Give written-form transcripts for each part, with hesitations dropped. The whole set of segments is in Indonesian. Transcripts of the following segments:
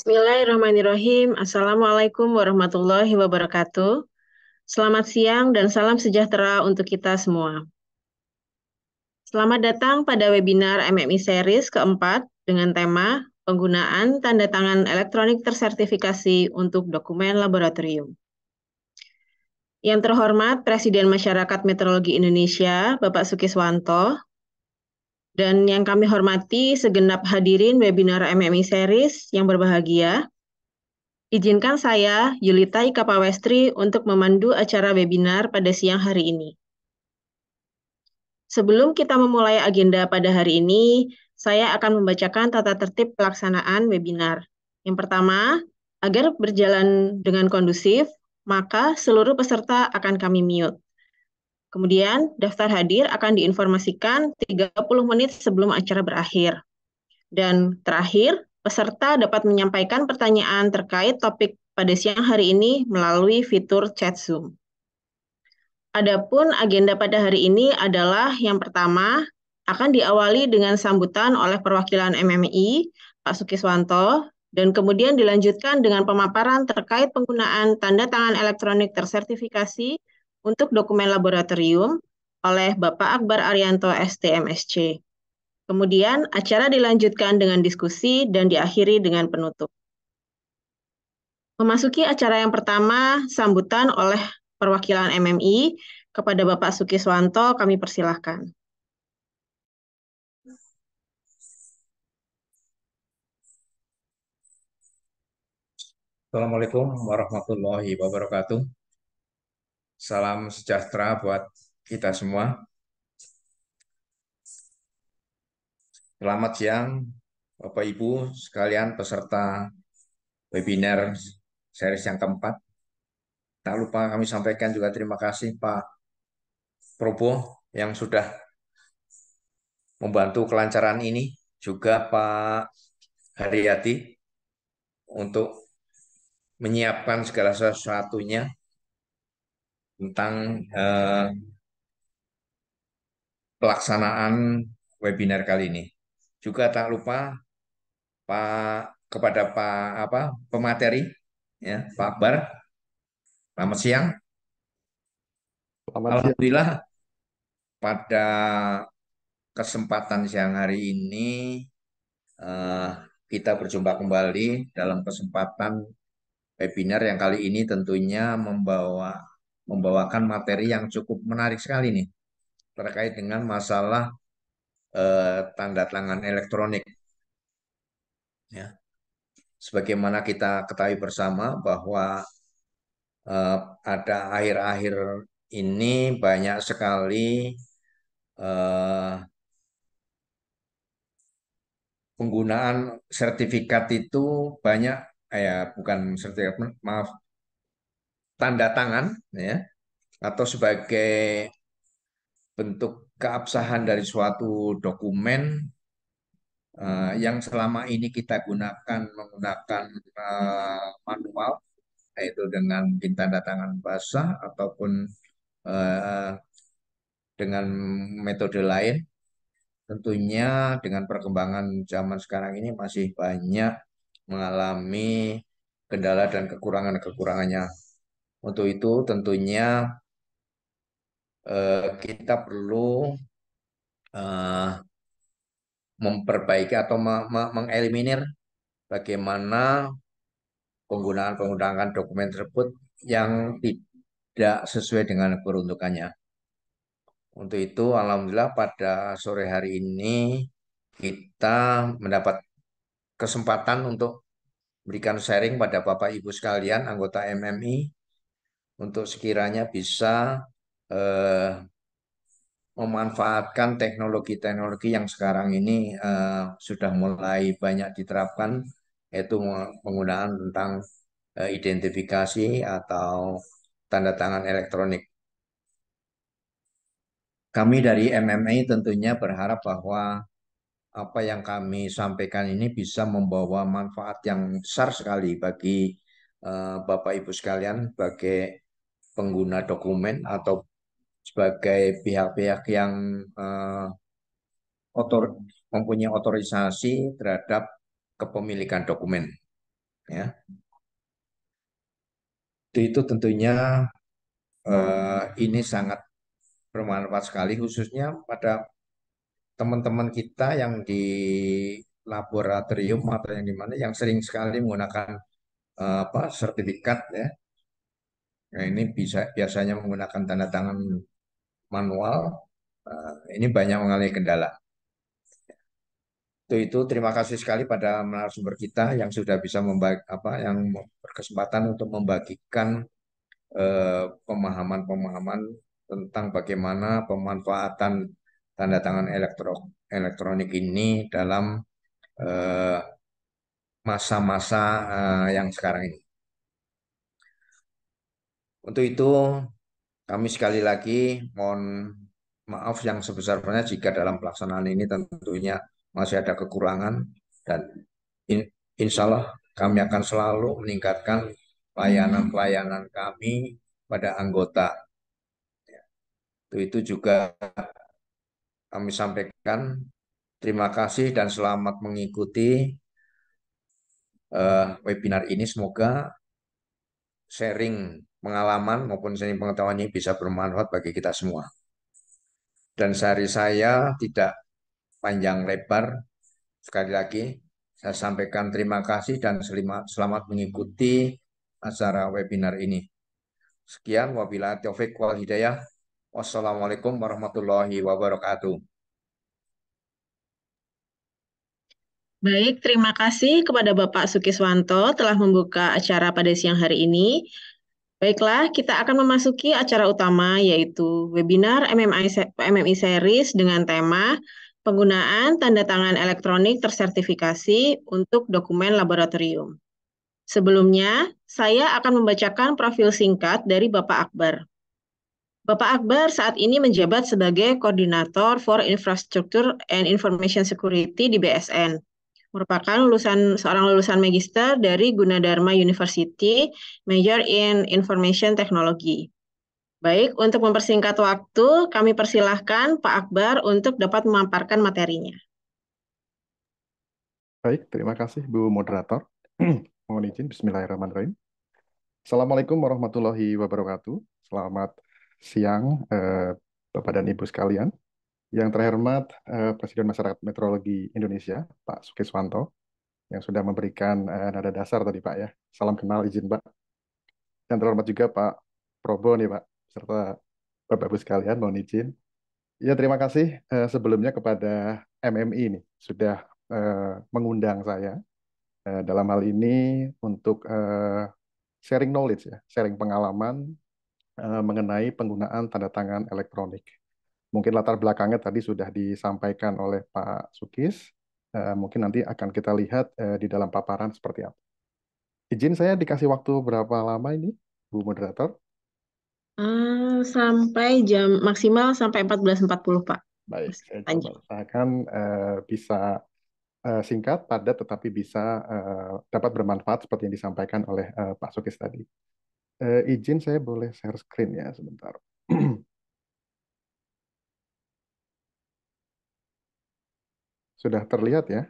Bismillahirrahmanirrahim. Assalamualaikum warahmatullahi wabarakatuh. Selamat siang dan salam sejahtera untuk kita semua. Selamat datang pada webinar MMI Series keempat dengan tema penggunaan tanda tangan elektronik tersertifikasi untuk dokumen laboratorium. Yang terhormat Presiden Masyarakat Meteorologi Indonesia, Bapak Sukiswanto, dan yang kami hormati segenap hadirin webinar MMI Series yang berbahagia. Izinkan saya, Yulita Ika Pawestri, untuk memandu acara webinar pada siang hari ini. Sebelum kita memulai agenda pada hari ini, saya akan membacakan tata tertib pelaksanaan webinar. Yang pertama, agar berjalan dengan kondusif, maka seluruh peserta akan kami mute. Kemudian, daftar hadir akan diinformasikan 30 menit sebelum acara berakhir. Dan terakhir, peserta dapat menyampaikan pertanyaan terkait topik pada siang hari ini melalui fitur chat Zoom. Adapun agenda pada hari ini adalah yang pertama, akan diawali dengan sambutan oleh perwakilan MMI, Pak Sukiswanto, dan kemudian dilanjutkan dengan pemaparan terkait penggunaan tanda tangan elektronik tersertifikasi untuk dokumen laboratorium oleh Bapak Akbar Arianto, STMSC. Kemudian acara dilanjutkan dengan diskusi dan diakhiri dengan penutup. Memasuki acara yang pertama, sambutan oleh perwakilan MMI kepada Bapak Sukiswanto, kami persilahkan. Assalamualaikum warahmatullahi wabarakatuh. Salam sejahtera buat kita semua. Selamat siang, Bapak Ibu sekalian peserta webinar series yang keempat. Tak lupa kami sampaikan juga terima kasih Pak Probo yang sudah membantu kelancaran ini, juga Pak Haryati untuk menyiapkan segala sesuatunya tentang pelaksanaan webinar kali ini. Juga tak lupa kepada pemateri, ya Pak Akbar. Selamat siang. Selamat siang. Alhamdulillah pada kesempatan siang hari ini eh, kita berjumpa kembali dalam kesempatan webinar yang kali ini tentunya membawakan materi yang cukup menarik sekali nih terkait dengan masalah tanda tangan elektronik. Ya, sebagaimana kita ketahui bersama bahwa eh, ada akhir-akhir ini banyak sekali eh, penggunaan sertifikat itu banyak, bukan sertifikat, maaf, tanda tangan, ya, atau sebagai bentuk keabsahan dari suatu dokumen yang selama ini kita gunakan menggunakan manual, yaitu dengan mungkin tanda tangan basah ataupun eh, dengan metode lain. Tentunya dengan perkembangan zaman sekarang ini masih banyak mengalami kendala dan kekurangan-kekurangannya. Untuk itu tentunya kita perlu eh, memperbaiki atau mengeliminir bagaimana penggunaan dokumen tersebut yang tidak sesuai dengan peruntukannya. Untuk itu, alhamdulillah pada sore hari ini kita mendapat kesempatan untuk berikan sharing pada Bapak Ibu sekalian anggota MMI untuk sekiranya bisa eh, memanfaatkan teknologi-teknologi yang sekarang ini sudah mulai banyak diterapkan, yaitu penggunaan tentang identifikasi atau tanda tangan elektronik. Kami dari MMI tentunya berharap bahwa apa yang kami sampaikan ini bisa membawa manfaat yang besar sekali bagi Bapak Ibu sekalian sebagai pengguna dokumen atau sebagai pihak-pihak yang eh, otor mempunyai otorisasi terhadap kepemilikan dokumen. ya. Itu tentunya ini sangat bermanfaat sekali khususnya pada teman-teman kita yang di laboratorium atau yang di mana yang sering sekali menggunakan apa sertifikat ya. Nah, ini biasanya menggunakan tanda tangan manual. Ini banyak mengalami kendala. Itu terima kasih sekali pada narasumber kita yang sudah bisa membagi apa yang berkesempatan untuk membagikan pemahaman-pemahaman tentang bagaimana pemanfaatan tanda tangan elektronik ini dalam eh, masa-masa yang sekarang ini. Untuk itu, kami sekali lagi mohon maaf yang sebesar-besarnya jika dalam pelaksanaan ini tentunya masih ada kekurangan dan insya Allah kami akan selalu meningkatkan pelayanan-pelayanan kami pada anggota. Itu juga kami sampaikan terima kasih dan selamat mengikuti webinar ini. Semoga sharing pengalaman maupun sharing pengetahuan ini bisa bermanfaat bagi kita semua. Dan sehari saya tidak panjang lebar. Sekali lagi, saya sampaikan terima kasih dan selamat mengikuti acara webinar ini. Sekian, wabillahi taufiq wal hidayah. Wassalamualaikum warahmatullahi wabarakatuh. Baik, terima kasih kepada Bapak Sukiswanto telah membuka acara pada siang hari ini. Baiklah, kita akan memasuki acara utama yaitu webinar MMI Series dengan tema penggunaan tanda tangan elektronik tersertifikasi untuk dokumen laboratorium. Sebelumnya, saya akan membacakan profil singkat dari Bapak Akbar. Bapak Akbar saat ini menjabat sebagai Koordinator for Infrastructure and Information Security di BSN. Merupakan seorang lulusan magister dari Gunadarma University, major in Information Technology. Baik, untuk mempersingkat waktu, kami persilahkan Pak Akbar untuk dapat memaparkan materinya. Baik, terima kasih Bu Moderator. Mohon izin, Bismillahirrahmanirrahim. Assalamualaikum warahmatullahi wabarakatuh. Selamat siang, Bapak dan Ibu sekalian. Yang terhormat Presiden Masyarakat Meteorologi Indonesia, Pak Sukiswanto, yang sudah memberikan nada dasar tadi, Pak ya. Salam kenal, izin Pak. Yang terhormat juga Pak Probo nih, Pak, serta Bapak Ibu sekalian, mohon izin. Ya, terima kasih sebelumnya kepada MMI ini sudah mengundang saya dalam hal ini untuk sharing knowledge ya, sharing pengalaman mengenai penggunaan tanda tangan elektronik. Mungkin latar belakangnya tadi sudah disampaikan oleh Pak Sukis. Mungkin nanti akan kita lihat di dalam paparan seperti apa. Izin saya dikasih waktu berapa lama ini, Bu Moderator? Sampai jam maksimal sampai 14.40, Pak. Baik, Masih saya coba panjang. usahakan bisa singkat, padat, tetapi bisa dapat bermanfaat seperti yang disampaikan oleh Pak Sukis tadi. Izin saya boleh share screen ya sebentar. Sudah terlihat ya?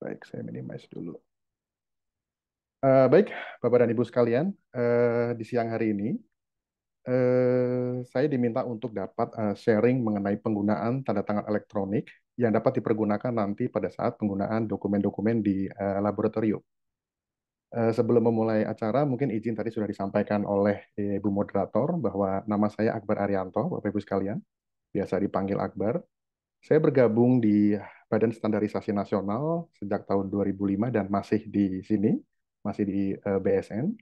Baik, saya minimize dulu. Baik, Bapak dan Ibu sekalian, di siang hari ini saya diminta untuk dapat sharing mengenai penggunaan tanda tangan elektronik yang dapat dipergunakan nanti pada saat penggunaan dokumen-dokumen di laboratorium. Sebelum memulai acara, mungkin izin tadi sudah disampaikan oleh Ibu Moderator bahwa nama saya Akbar Arianto, Bapak Ibu sekalian, biasa dipanggil Akbar. Saya bergabung di Badan Standarisasi Nasional sejak tahun 2005 dan masih di sini, masih di BSN.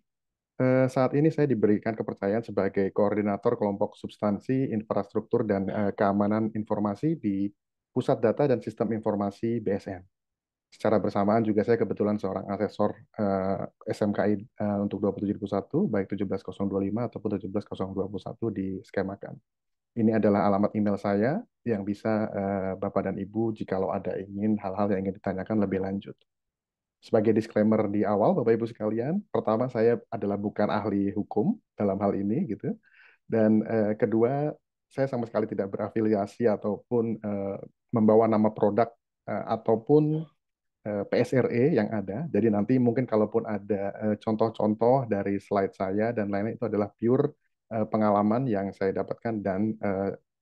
Saat ini saya diberikan kepercayaan sebagai koordinator kelompok substansi, infrastruktur, dan keamanan informasi di Pusat Data dan Sistem Informasi BSN. Secara bersamaan juga saya kebetulan seorang asesor SMKI untuk 2721, baik 17025 ataupun 17021 diskemakan. Ini adalah alamat email saya yang bisa Bapak dan Ibu jikalau ada ingin hal-hal yang ingin ditanyakan lebih lanjut. Sebagai disclaimer di awal, Bapak Ibu sekalian, pertama saya adalah bukan ahli hukum dalam hal ini gitu. Dan kedua, saya sama sekali tidak berafiliasi ataupun membawa nama produk ataupun PSRE yang ada. Jadi nanti mungkin kalaupun ada contoh-contoh dari slide saya dan lain-lain itu adalah pure pengalaman yang saya dapatkan dan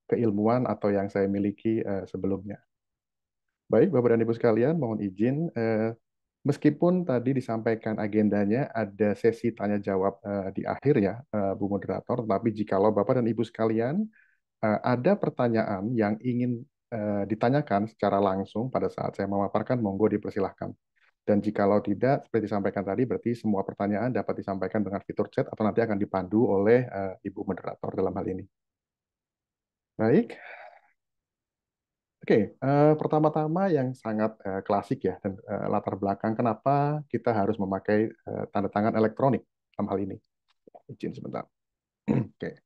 keilmuan atau yang saya miliki sebelumnya. Baik, Bapak dan Ibu sekalian, mohon izin. Meskipun tadi disampaikan agendanya ada sesi tanya jawab di akhir ya, Bu Moderator, tetapi jikalau Bapak dan Ibu sekalian ada pertanyaan yang ingin ditanyakan secara langsung pada saat saya memaparkan, monggo dipersilahkan. Dan jikalau tidak, seperti disampaikan tadi, berarti semua pertanyaan dapat disampaikan dengan fitur chat atau nanti akan dipandu oleh Ibu Moderator dalam hal ini. Baik, oke, pertama-tama yang sangat klasik ya, dan latar belakang kenapa kita harus memakai tanda tangan elektronik dalam hal ini. Izin sebentar. Oke,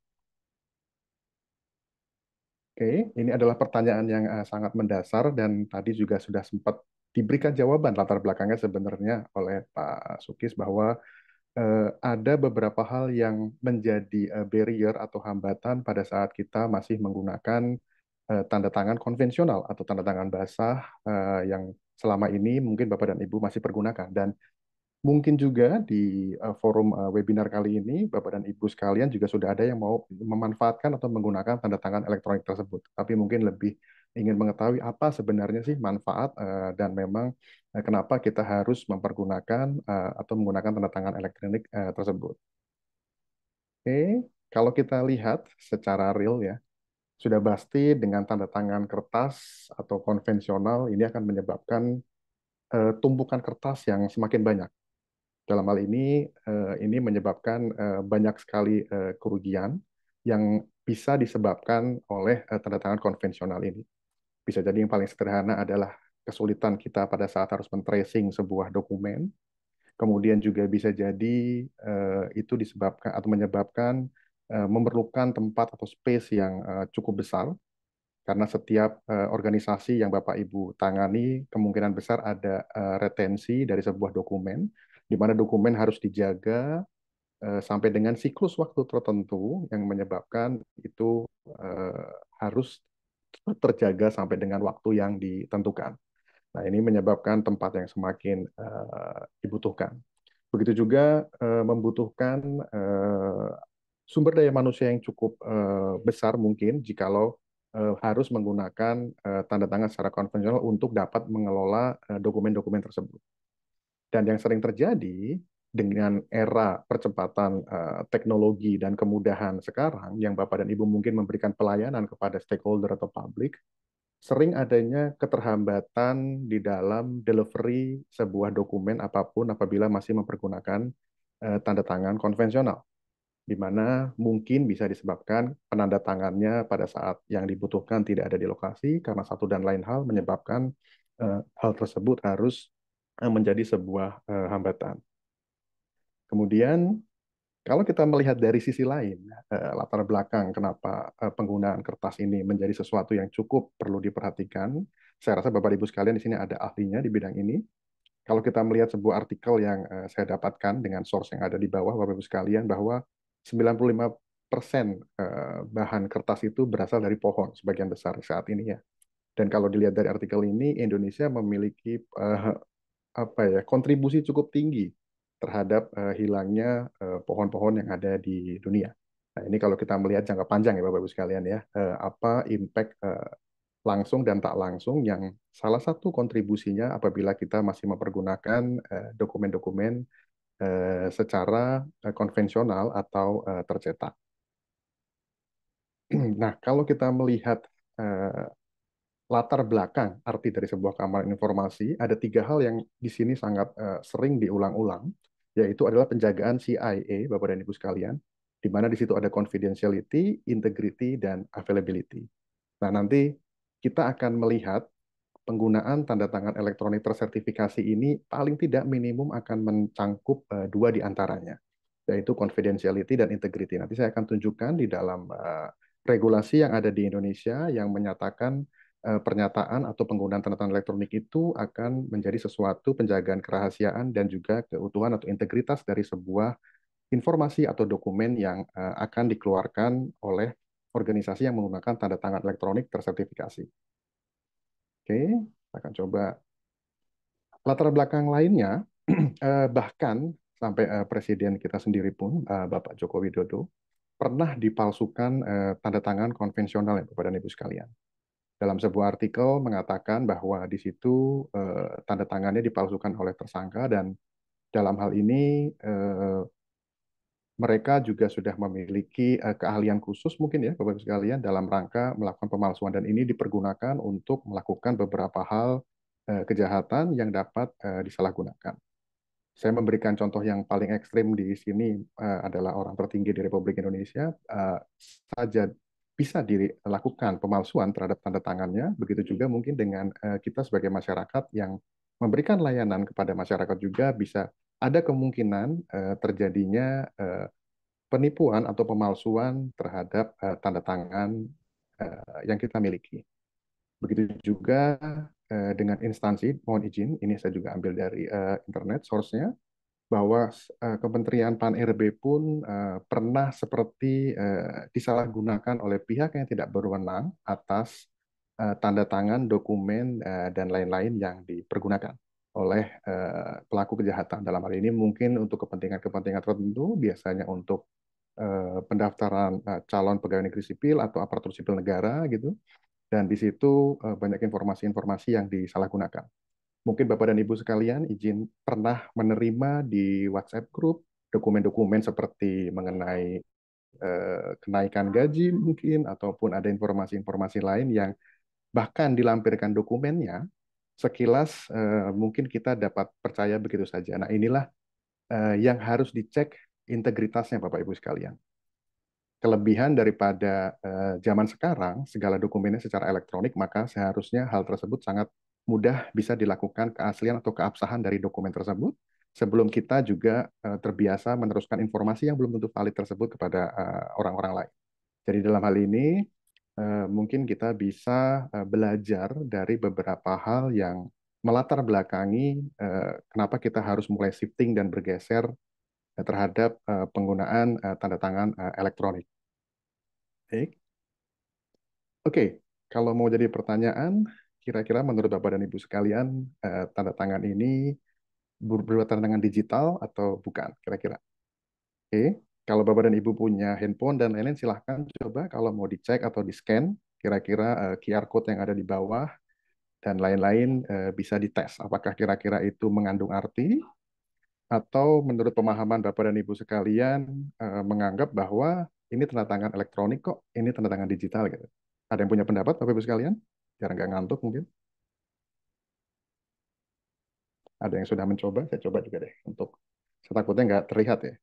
oke, ini adalah pertanyaan yang sangat mendasar dan tadi juga sudah sempat diberikan jawaban latar belakangnya sebenarnya oleh Pak Sukis bahwa ada beberapa hal yang menjadi barrier atau hambatan pada saat kita masih menggunakan tanda tangan konvensional atau tanda tangan basah yang selama ini mungkin Bapak dan Ibu masih pergunakan. Dan mungkin juga di forum webinar kali ini, Bapak dan Ibu sekalian juga sudah ada yang mau memanfaatkan atau menggunakan tanda tangan elektronik tersebut. Tapi mungkin lebih ingin mengetahui apa sebenarnya sih manfaat dan memang kenapa kita harus mempergunakan atau menggunakan tanda tangan elektronik tersebut. Oke, kalau kita lihat secara real ya, sudah pasti dengan tanda tangan kertas atau konvensional ini akan menyebabkan tumpukan kertas yang semakin banyak. Dalam hal ini menyebabkan banyak sekali kerugian yang bisa disebabkan oleh tanda tangan konvensional ini. Bisa jadi yang paling sederhana adalah kesulitan kita pada saat harus men-tracing sebuah dokumen. Kemudian juga bisa jadi itu disebabkan atau menyebabkan memerlukan tempat atau space yang cukup besar karena setiap organisasi yang Bapak Ibu tangani kemungkinan besar ada retensi dari sebuah dokumen di mana dokumen harus dijaga sampai dengan siklus waktu tertentu yang menyebabkan itu harus terjaga sampai dengan waktu yang ditentukan. Nah, ini menyebabkan tempat yang semakin dibutuhkan. Begitu juga membutuhkan sumber daya manusia yang cukup besar mungkin jikalau harus menggunakan tanda tangan secara konvensional untuk dapat mengelola dokumen-dokumen tersebut. Dan yang sering terjadi dengan era percepatan teknologi dan kemudahan sekarang, yang Bapak dan Ibu mungkin memberikan pelayanan kepada stakeholder atau publik, sering adanya keterhambatan di dalam delivery sebuah dokumen apapun apabila masih mempergunakan tanda tangan konvensional, di mana mungkin bisa disebabkan penandatangannya pada saat yang dibutuhkan tidak ada di lokasi karena satu dan lain hal menyebabkan hal tersebut harus menjadi sebuah hambatan. Kemudian kalau kita melihat dari sisi lain, latar belakang kenapa penggunaan kertas ini menjadi sesuatu yang cukup perlu diperhatikan, saya rasa Bapak Ibu sekalian di sini ada ahlinya di bidang ini. Kalau kita melihat sebuah artikel yang saya dapatkan dengan source yang ada di bawah, Bapak Ibu sekalian, bahwa 95% bahan kertas itu berasal dari pohon, sebagian besar saat ini ya. Dan kalau dilihat dari artikel ini, Indonesia memiliki apa ya kontribusi cukup tinggi terhadap hilangnya pohon-pohon yang ada di dunia. Nah, ini kalau kita melihat jangka panjang ya Bapak Ibu sekalian ya, apa impact langsung dan tak langsung yang salah satu kontribusinya apabila kita masih mempergunakan dokumen-dokumen secara konvensional atau tercetak. Nah, kalau kita melihat latar belakang arti dari sebuah keamanan informasi, ada tiga hal yang di sini sangat sering diulang-ulang, yaitu adalah penjagaan CIA, Bapak dan Ibu sekalian, di mana di situ ada confidentiality, integrity, dan availability. Nah, nanti kita akan melihat penggunaan tanda tangan elektronik tersertifikasi ini paling tidak minimum akan mencangkup dua di antaranya, yaitu confidentiality dan integrity. Nanti saya akan tunjukkan di dalam regulasi yang ada di Indonesia yang menyatakan pernyataan atau penggunaan tanda tangan elektronik itu akan menjadi sesuatu penjagaan kerahasiaan dan juga keutuhan atau integritas dari sebuah informasi atau dokumen yang akan dikeluarkan oleh organisasi yang menggunakan tanda tangan elektronik tersertifikasi. Oke, kita akan coba latar belakang lainnya, bahkan sampai presiden kita sendiri pun, Bapak Joko Widodo, pernah dipalsukan tanda tangan konvensional ya Bapak dan Ibu sekalian. Dalam sebuah artikel mengatakan bahwa di situ tanda tangannya dipalsukan oleh tersangka dan dalam hal ini mereka juga sudah memiliki keahlian khusus mungkin ya Bapak Ibu sekalian dalam rangka melakukan pemalsuan dan ini dipergunakan untuk melakukan beberapa hal kejahatan yang dapat disalahgunakan. Saya memberikan contoh yang paling ekstrim di sini adalah orang tertinggi di Republik Indonesia saja bisa dilakukan pemalsuan terhadap tanda tangannya. Begitu juga mungkin dengan kita sebagai masyarakat yang memberikan layanan kepada masyarakat juga bisa ada kemungkinan terjadinya penipuan atau pemalsuan terhadap tanda tangan yang kita miliki. Begitu juga dengan instansi, mohon izin, ini saya juga ambil dari internet source-nya, bahwa Kementerian Pan-RB pun pernah seperti disalahgunakan oleh pihak yang tidak berwenang atas tanda tangan, dokumen, dan lain-lain yang dipergunakan oleh pelaku kejahatan. Dalam hal ini mungkin untuk kepentingan-kepentingan tertentu, biasanya untuk pendaftaran calon pegawai negeri sipil atau aparatur sipil negara gitu. Dan di situ banyak informasi-informasi yang disalahgunakan. Mungkin Bapak dan Ibu sekalian izin pernah menerima di WhatsApp group dokumen-dokumen seperti mengenai kenaikan gaji mungkin ataupun ada informasi-informasi lain yang bahkan dilampirkan dokumennya sekilas mungkin kita dapat percaya begitu saja. Nah, inilah yang harus dicek integritasnya Bapak Ibu sekalian. Kelebihan daripada zaman sekarang, segala dokumennya secara elektronik, maka seharusnya hal tersebut sangat mudah bisa dilakukan keaslian atau keabsahan dari dokumen tersebut sebelum kita juga terbiasa meneruskan informasi yang belum tentu valid tersebut kepada orang-orang lain. Jadi dalam hal ini mungkin kita bisa belajar dari beberapa hal yang melatar belakangi kenapa kita harus mulai shifting dan bergeser terhadap penggunaan tanda tangan elektronik. Baik. Oke, kalau mau jadi pertanyaan, kira-kira menurut Bapak dan Ibu sekalian, tanda tangan ini berupa tanda tangan digital atau bukan? Kira-kira. Oke, kalau Bapak dan Ibu punya handphone dan lain-lain, silahkan coba kalau mau dicek atau di-scan, kira-kira QR code yang ada di bawah dan lain-lain bisa dites. Apakah kira-kira itu mengandung arti atau menurut pemahaman Bapak dan Ibu sekalian menganggap bahwa ini tanda tangan elektronik kok, ini tanda tangan digital gitu. Ada yang punya pendapat Bapak Ibu sekalian? Biar nggak ngantuk mungkin. Ada yang sudah mencoba, saya coba juga deh untuk saya takutnya nggak terlihat ya.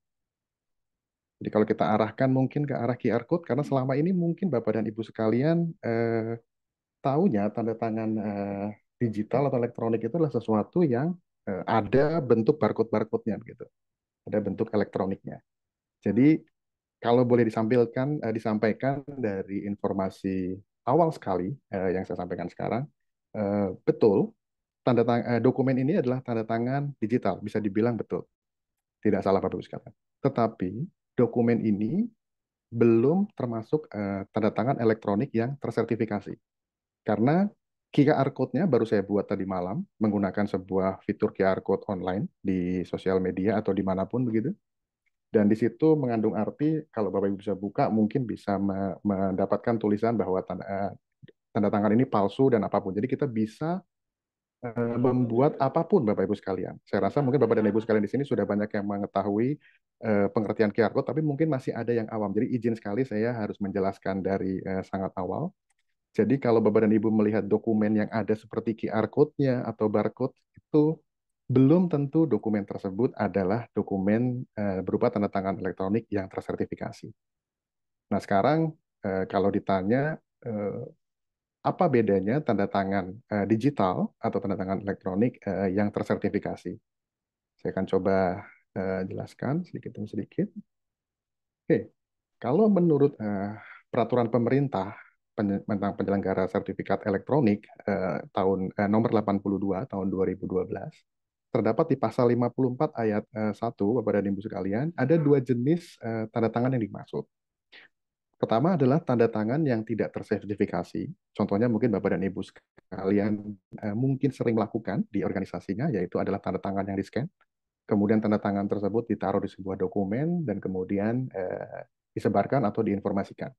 Jadi kalau kita arahkan mungkin ke arah QR code, karena selama ini mungkin Bapak dan Ibu sekalian taunya tanda tangan digital atau elektronik itu adalah sesuatu yang ada bentuk barcode-barcode-nya gitu. Ada bentuk elektroniknya. Jadi kalau boleh disampaikan dari informasi awal sekali yang saya sampaikan sekarang, betul dokumen ini adalah tanda tangan digital, bisa dibilang betul, tidak salah Bapak Ibu sekalian. Tetapi dokumen ini belum termasuk tanda tangan elektronik yang tersertifikasi, karena QR code-nya baru saya buat tadi malam menggunakan sebuah fitur QR code online di sosial media atau dimanapun begitu. Dan di situ mengandung arti, kalau Bapak Ibu bisa buka, mungkin bisa mendapatkan tulisan bahwa tanda tangan ini palsu dan apapun. Jadi kita bisa membuat apapun Bapak Ibu sekalian. Saya rasa mungkin Bapak dan Ibu sekalian di sini sudah banyak yang mengetahui pengertian QR code, tapi mungkin masih ada yang awam. Jadi izin sekali saya harus menjelaskan dari sangat awal. Jadi kalau Bapak dan Ibu melihat dokumen yang ada seperti QR code-nya atau barcode itu belum tentu dokumen tersebut adalah dokumen berupa tanda tangan elektronik yang tersertifikasi. Nah sekarang kalau ditanya apa bedanya tanda tangan digital atau tanda tangan elektronik yang tersertifikasi? Saya akan coba jelaskan sedikit demi sedikit. Oke, kalau menurut peraturan pemerintah tentang penyelenggara sertifikat elektronik nomor 82 tahun 2012, terdapat di pasal 54 ayat 1, Bapak dan Ibu sekalian, ada dua jenis tanda tangan yang dimaksud. Pertama adalah tanda tangan yang tidak tersertifikasi. Contohnya mungkin Bapak dan Ibu sekalian mungkin sering melakukan di organisasinya, yaitu adalah tanda tangan yang di-scan. Kemudian tanda tangan tersebut ditaruh di sebuah dokumen dan kemudian disebarkan atau diinformasikan.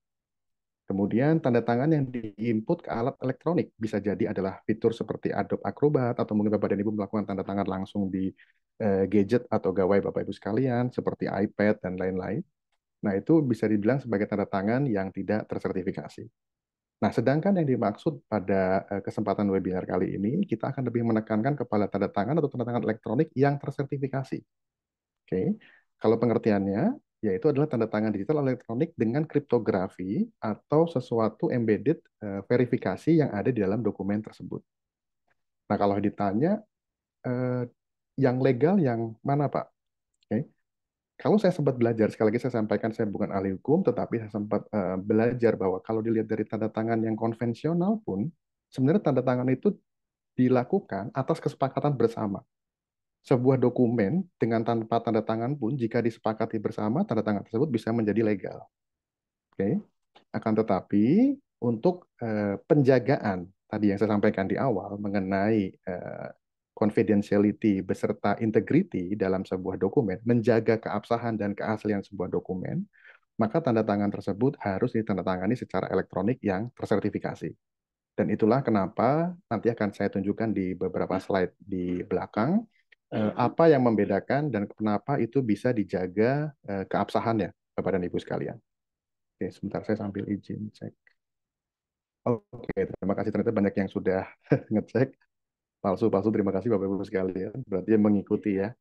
Kemudian tanda tangan yang diinput ke alat elektronik bisa jadi adalah fitur seperti Adobe Acrobat atau mungkin Bapak dan Ibu melakukan tanda tangan langsung di gadget atau gawai Bapak Ibu sekalian seperti iPad dan lain-lain. Nah, itu bisa dibilang sebagai tanda tangan yang tidak tersertifikasi. Nah, sedangkan yang dimaksud pada kesempatan webinar kali ini, kita akan lebih menekankan kepada tanda tangan atau tanda tangan elektronik yang tersertifikasi. Oke, kalau pengertiannya, yaitu adalah tanda tangan digital elektronik dengan kriptografi atau sesuatu embedded verifikasi yang ada di dalam dokumen tersebut. Nah, kalau ditanya, eh, yang legal yang mana, Pak? Oke, kalau saya sempat belajar, sekali lagi saya sampaikan saya bukan ahli hukum, tetapi saya sempat belajar bahwa kalau dilihat dari tanda tangan yang konvensional pun, sebenarnya tanda tangan itu dilakukan atas kesepakatan bersama. Sebuah dokumen dengan tanpa tanda tangan pun, jika disepakati bersama, tanda tangan tersebut bisa menjadi legal. Oke. Akan tetapi, untuk penjagaan, tadi yang saya sampaikan di awal, mengenai confidentiality beserta integrity dalam sebuah dokumen, menjaga keabsahan dan keaslian sebuah dokumen, maka tanda tangan tersebut harus ditandatangani secara elektronik yang tersertifikasi. Dan itulah kenapa nanti akan saya tunjukkan di beberapa slide di belakang apa yang membedakan dan kenapa itu bisa dijaga keabsahannya, Bapak dan Ibu sekalian. Oke, sebentar saya sambil izin cek. Oke, terima kasih ternyata banyak yang sudah ngecek. Palsu-palsu, terima kasih Bapak Ibu sekalian. Berarti mengikuti ya.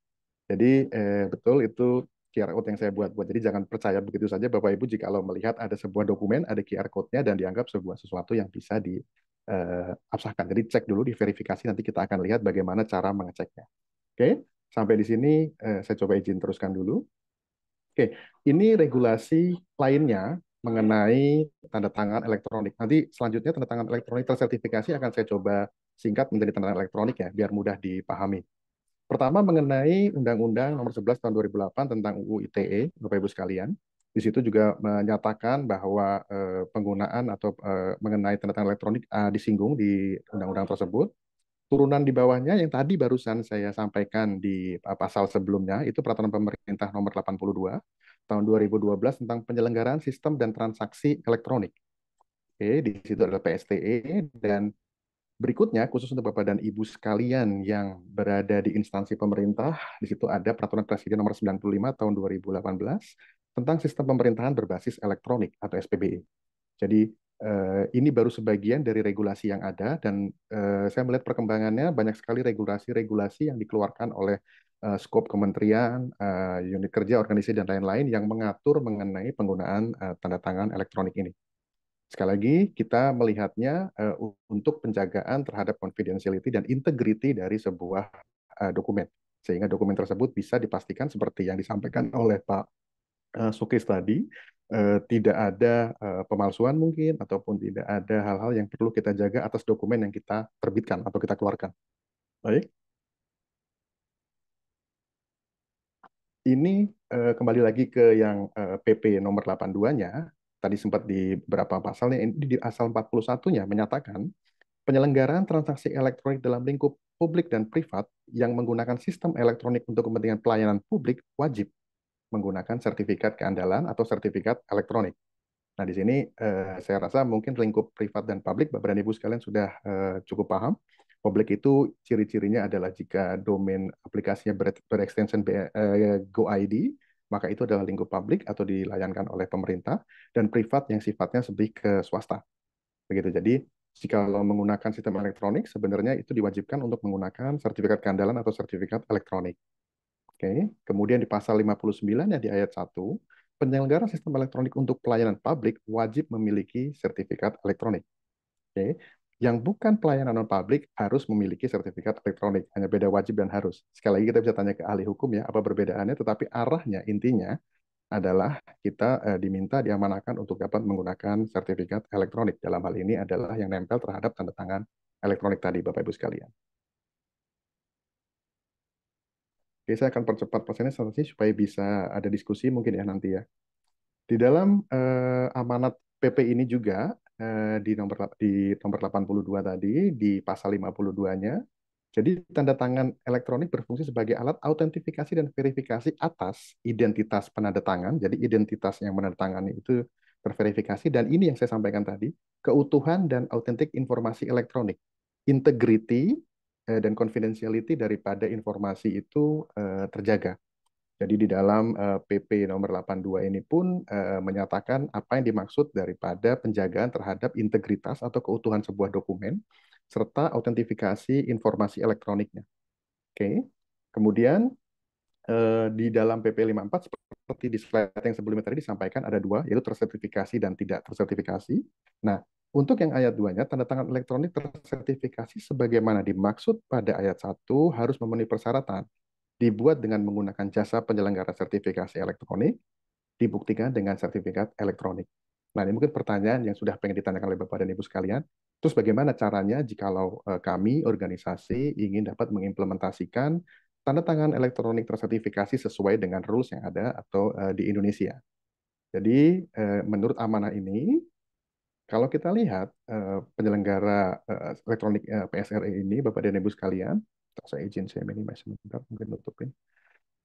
Jadi betul itu QR code yang saya buat. Jadi jangan percaya begitu saja Bapak Ibu jika kalau melihat ada sebuah dokumen, ada QR code-nya dan dianggap sebuah sesuatu yang bisa diabsahkan. Jadi cek dulu, diverifikasi, nanti kita akan lihat bagaimana cara mengeceknya. Oke, sampai di sini saya coba izin teruskan dulu. Oke, ini regulasi lainnya mengenai tanda tangan elektronik. Nanti selanjutnya tanda tangan elektronik tersertifikasi akan saya coba singkat menjadi tanda tangan elektronik ya, biar mudah dipahami. Pertama mengenai Undang-Undang Nomor 11 Tahun 2008 tentang UU ITE, Bapak Ibu sekalian. Di situ juga menyatakan bahwa penggunaan atau mengenai tanda tangan elektronik disinggung di undang-undang tersebut. Turunan di bawahnya yang tadi barusan saya sampaikan di pasal sebelumnya, itu Peraturan Pemerintah Nomor 82 Tahun 2012 tentang penyelenggaraan sistem dan transaksi elektronik. Oke, di situ ada PSTE dan berikutnya, khusus untuk Bapak dan Ibu sekalian yang berada di instansi pemerintah, di situ ada Peraturan Presiden Nomor 95 Tahun 2018 tentang Sistem Pemerintahan Berbasis Elektronik atau SPBE. Jadi ini baru sebagian dari regulasi yang ada dan saya melihat perkembangannya banyak sekali regulasi-regulasi yang dikeluarkan oleh skop kementerian, unit kerja, organisasi dan lain-lain yang mengatur mengenai penggunaan tanda tangan elektronik ini. Sekali lagi, kita melihatnya untuk penjagaan terhadap confidentiality dan integrity dari sebuah dokumen. Sehingga dokumen tersebut bisa dipastikan seperti yang disampaikan oleh Pak Sukis tadi, tidak ada pemalsuan mungkin, ataupun tidak ada hal-hal yang perlu kita jaga atas dokumen yang kita terbitkan atau kita keluarkan. Baik, ini kembali lagi ke yang PP nomor 82-nya, tadi sempat di beberapa pasalnya, ini di asal 41-nya menyatakan penyelenggaraan transaksi elektronik dalam lingkup publik dan privat yang menggunakan sistem elektronik untuk kepentingan pelayanan publik wajib menggunakan sertifikat keandalan atau sertifikat elektronik. Nah, di sini saya rasa mungkin lingkup privat dan publik, Bapak dan Ibu sekalian sudah cukup paham. Publik itu ciri-cirinya adalah jika domain aplikasinya berextension GoID, maka itu adalah lingkup publik atau dilayankan oleh pemerintah, dan privat yang sifatnya lebih ke swasta. Begitu. Jadi, jika menggunakan sistem elektronik, sebenarnya itu diwajibkan untuk menggunakan sertifikat keandalan atau sertifikat elektronik. Oke. Kemudian di pasal 59 ya di ayat 1, penyelenggara sistem elektronik untuk pelayanan publik wajib memiliki sertifikat elektronik. Oke. Yang bukan pelayanan non-publik harus memiliki sertifikat elektronik. Hanya beda wajib dan harus. Sekali lagi kita bisa tanya ke ahli hukum ya, apa perbedaannya, tetapi arahnya intinya adalah kita diminta diamanahkan untuk dapat menggunakan sertifikat elektronik. Dalam hal ini adalah yang nempel terhadap tanda tangan elektronik tadi, Bapak Ibu sekalian. Oke, saya akan percepat prosesnya supaya bisa ada diskusi mungkin ya nanti ya. Di dalam amanat PP ini juga di nomor 82 tadi di pasal 52-nya, jadi tanda tangan elektronik berfungsi sebagai alat autentifikasi dan verifikasi atas identitas penanda tangan. Jadi identitas yang menandatangani itu terverifikasi, dan ini yang saya sampaikan tadi, keutuhan dan autentik informasi elektronik, integrity dan confidentiality daripada informasi itu terjaga. Jadi di dalam PP nomor 82 ini pun menyatakan apa yang dimaksud daripada penjagaan terhadap integritas atau keutuhan sebuah dokumen serta autentifikasi informasi elektroniknya. Oke. Kemudian di dalam PP 54 seperti di slide yang sebelumnya tadi disampaikan ada dua, yaitu tersertifikasi dan tidak tersertifikasi. Nah, untuk yang ayat 2-nya, tanda tangan elektronik tersertifikasi sebagaimana dimaksud pada ayat 1 harus memenuhi persyaratan, dibuat dengan menggunakan jasa penyelenggara sertifikasi elektronik, dibuktikan dengan sertifikat elektronik. Nah, ini mungkin pertanyaan yang sudah pengen ditanyakan oleh Bapak dan Ibu sekalian. Terus bagaimana caranya jikalau kami, organisasi, ingin dapat mengimplementasikan tanda tangan elektronik tersertifikasi sesuai dengan rules yang ada atau di Indonesia. Jadi, menurut amanah ini, kalau kita lihat penyelenggara elektronik PSRE ini, Bapak dan Ibu sekalian, saya izin saya minimize sebentar, mungkin nutupin.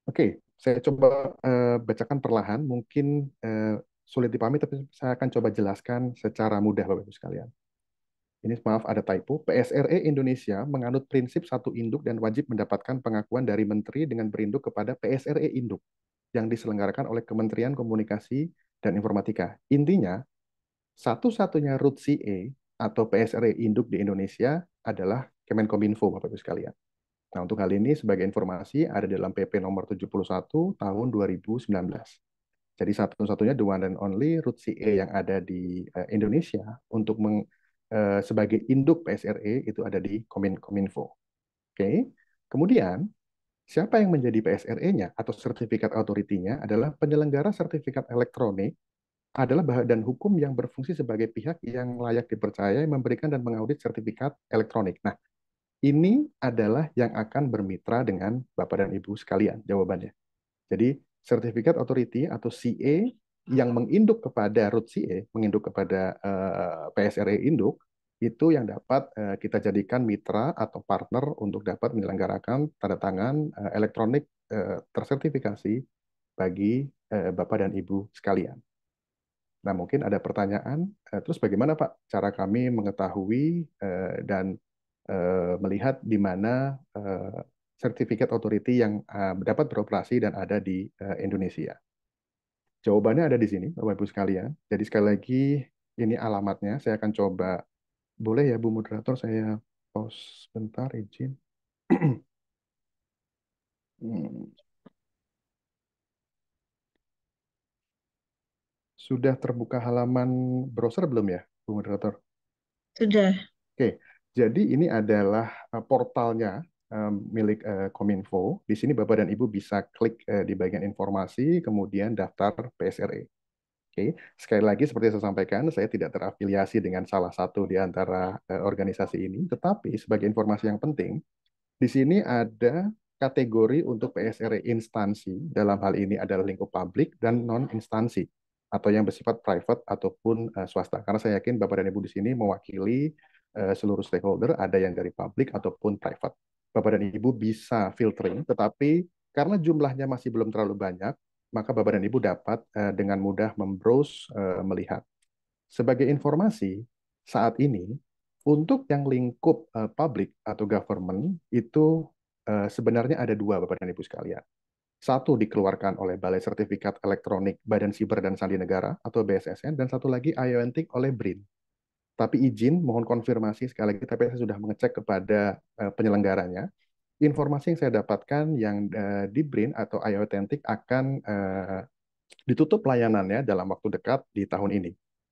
Oke, saya coba bacakan perlahan, mungkin sulit dipahami, tapi saya akan coba jelaskan secara mudah, Bapak Ibu sekalian. Ini maaf ada typo. PSRE Indonesia menganut prinsip satu induk dan wajib mendapatkan pengakuan dari Menteri dengan berinduk kepada PSRE Induk yang diselenggarakan oleh Kementerian Komunikasi dan Informatika. Intinya, satu-satunya root CA atau PSRE Induk di Indonesia adalah Kemenkominfo, Bapak Ibu sekalian. Nah, untuk hal ini sebagai informasi ada dalam PP nomor 71 tahun 2019. Jadi satu-satunya the one and only root CA yang ada di Indonesia untuk sebagai induk PSRE itu ada di Kominfo. Oke. Kemudian siapa yang menjadi PSRE-nya atau sertifikat authority-nya adalah penyelenggara sertifikat elektronik, adalah badan hukum yang berfungsi sebagai pihak yang layak dipercaya memberikan dan mengaudit sertifikat elektronik. Nah, ini adalah yang akan bermitra dengan Bapak dan Ibu sekalian, jawabannya. Jadi, Certificate Authority atau CA yang menginduk kepada root CA, menginduk kepada PSRE induk, itu yang dapat kita jadikan mitra atau partner untuk dapat menyelenggarakan tanda tangan elektronik tersertifikasi bagi Bapak dan Ibu sekalian. Nah, mungkin ada pertanyaan, terus bagaimana Pak cara kami mengetahui dan melihat di mana sertifikat authority yang dapat beroperasi dan ada di Indonesia. Jawabannya ada di sini, Bapak Ibu sekalian. Jadi sekali lagi, ini alamatnya. Saya akan coba, boleh ya Bu Moderator, saya pause sebentar, izin. Sudah terbuka halaman browser belum ya, Bu Moderator? Sudah. Oke, jadi ini adalah portalnya milik Kominfo. Di sini Bapak dan Ibu bisa klik di bagian informasi, kemudian daftar PSRE. Oke, sekali lagi seperti saya sampaikan, saya tidak terafiliasi dengan salah satu di antara organisasi ini, tetapi sebagai informasi yang penting, di sini ada kategori untuk PSRE instansi, dalam hal ini adalah lingkup publik dan non-instansi, atau yang bersifat private ataupun swasta. Karena saya yakin Bapak dan Ibu di sini mewakili seluruh stakeholder, ada yang dari publik ataupun private. Bapak dan Ibu bisa filtering, tetapi karena jumlahnya masih belum terlalu banyak, maka Bapak dan Ibu dapat dengan mudah membrowse, melihat. Sebagai informasi, saat ini untuk yang lingkup publik atau government itu sebenarnya ada dua, Bapak dan Ibu sekalian. Satu dikeluarkan oleh Balai Sertifikat Elektronik Badan Siber dan Sandi Negara atau BSSN, dan satu lagi IONTIC oleh BRIN. Tapi izin, mohon konfirmasi sekali lagi, tapi saya sudah mengecek kepada penyelenggaranya. Informasi yang saya dapatkan yang di BRIN atau IONTIC akan ditutup layanannya dalam waktu dekat di tahun ini.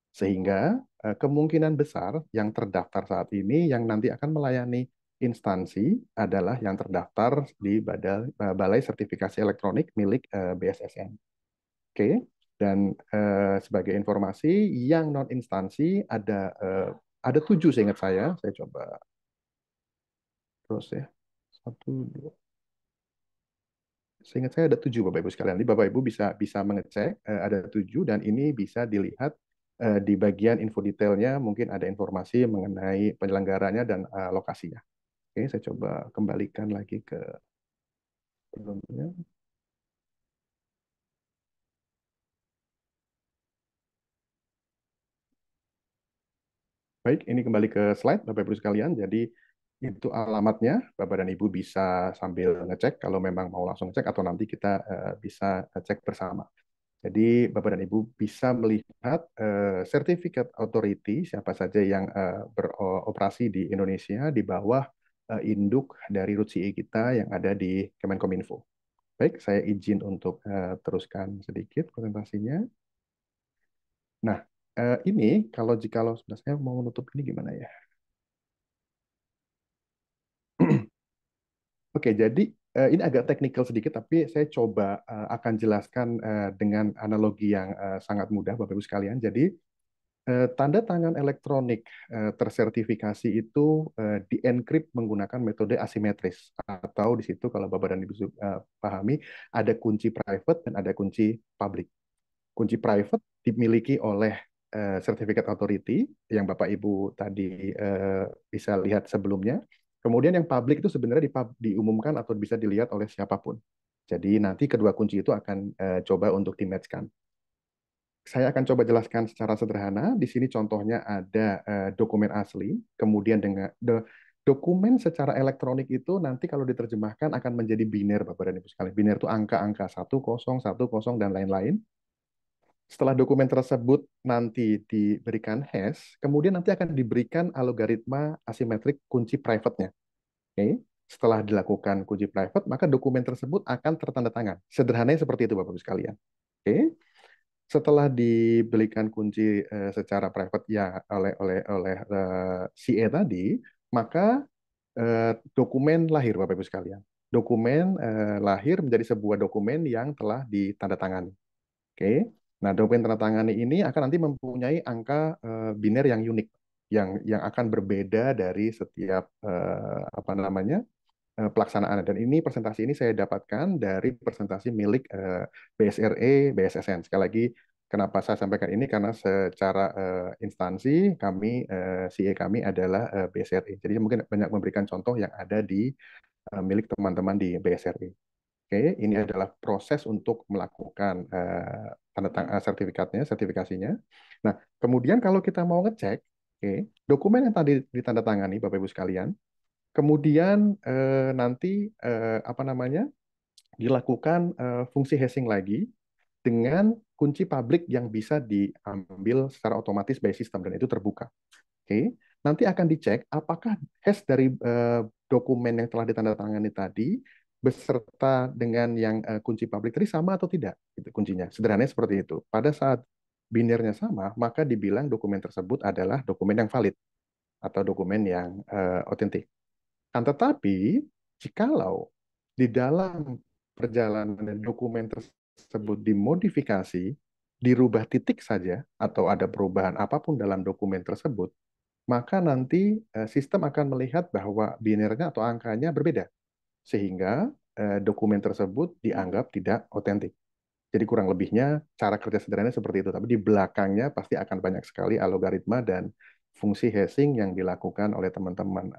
Sehingga kemungkinan besar yang terdaftar saat ini yang nanti akan melayani instansi adalah yang terdaftar di Balai Sertifikasi Elektronik milik BSSN. Oke, dan sebagai informasi yang non instansi ada 7 seingat saya coba terus ya, 1, 2. Seingat saya ada 7 Bapak Ibu sekalian. Jadi Bapak Ibu bisa bisa mengecek ada 7 dan ini bisa dilihat di bagian info detailnya mungkin ada informasi mengenai penyelenggaranya dan lokasinya. Oke, saya coba kembalikan lagi ke sebelumnya. Baik, ini kembali ke slide Bapak Ibu sekalian. Jadi itu alamatnya, Bapak dan Ibu bisa sambil ngecek kalau memang mau langsung ngecek atau nanti kita bisa cek bersama. Jadi Bapak dan Ibu bisa melihat sertifikat authority siapa saja yang beroperasi di Indonesia di bawah induk dari RUT-CE kita yang ada di Kemenkominfo. Baik, saya izin untuk teruskan sedikit presentasinya. Nah, ini kalau sebenarnya saya mau menutup ini gimana ya? Oke, jadi ini agak teknikal sedikit, tapi saya coba akan jelaskan dengan analogi yang sangat mudah, Bapak Ibu sekalian. Jadi, tanda tangan elektronik tersertifikasi itu dienkrip menggunakan metode asimetris, atau di situ kalau Bapak dan Ibu pahami, ada kunci private dan ada kunci public. Kunci private dimiliki oleh Certificate Authority yang Bapak Ibu tadi bisa lihat sebelumnya. Kemudian yang publik itu sebenarnya diumumkan atau bisa dilihat oleh siapapun. Jadi nanti kedua kunci itu akan coba untuk di-match-kan. Saya akan coba jelaskan secara sederhana. Di sini contohnya ada dokumen asli, kemudian dengan dokumen secara elektronik itu nanti kalau diterjemahkan akan menjadi biner, Bapak dan Ibu sekalian. Biner itu angka-angka 1010 dan lain-lain. Setelah dokumen tersebut nanti diberikan hash, kemudian nanti akan diberikan algoritma asimetrik kunci private-nya. Oke. Setelah dilakukan kunci private, maka dokumen tersebut akan tertanda tangan. Sederhananya seperti itu, Bapak-Ibu sekalian. Oke. Setelah diberikan kunci secara private ya oleh CA tadi, maka dokumen lahir, Bapak-Ibu sekalian. Dokumen lahir menjadi sebuah dokumen yang telah ditandatangani. Oke. Nah, dokumen tanda tangani ini akan nanti mempunyai angka biner yang unik, yang akan berbeda dari setiap apa namanya pelaksanaan. Dan ini presentasi ini saya dapatkan dari presentasi milik BSRE, BSSN. Sekali lagi, kenapa saya sampaikan ini karena secara instansi kami CE kami adalah BSRE. Jadi mungkin banyak memberikan contoh yang ada di milik teman-teman di BSRE. Oke, ini adalah proses untuk melakukan sertifikatnya, sertifikasinya. Nah, kemudian kalau kita mau ngecek, oke, dokumen yang tadi ditandatangani, Bapak Ibu sekalian, kemudian nanti apa namanya dilakukan fungsi hashing lagi dengan kunci publik yang bisa diambil secara otomatis by system dan itu terbuka. Oke, nanti akan dicek apakah hash dari dokumen yang telah ditandatangani tadi beserta dengan yang kunci publik tadi sama atau tidak, itu kuncinya. Sederhananya seperti itu. Pada saat binirnya sama, maka dibilang dokumen tersebut adalah dokumen yang valid atau dokumen yang otentik. Tetapi, jikalau di dalam perjalanan dokumen tersebut dimodifikasi, dirubah titik saja, atau ada perubahan apapun dalam dokumen tersebut, maka nanti sistem akan melihat bahwa binernya atau angkanya berbeda, sehingga dokumen tersebut dianggap tidak otentik. Jadi kurang lebihnya cara kerja sederhana seperti itu, tapi di belakangnya pasti akan banyak sekali algoritma dan fungsi hashing yang dilakukan oleh teman-teman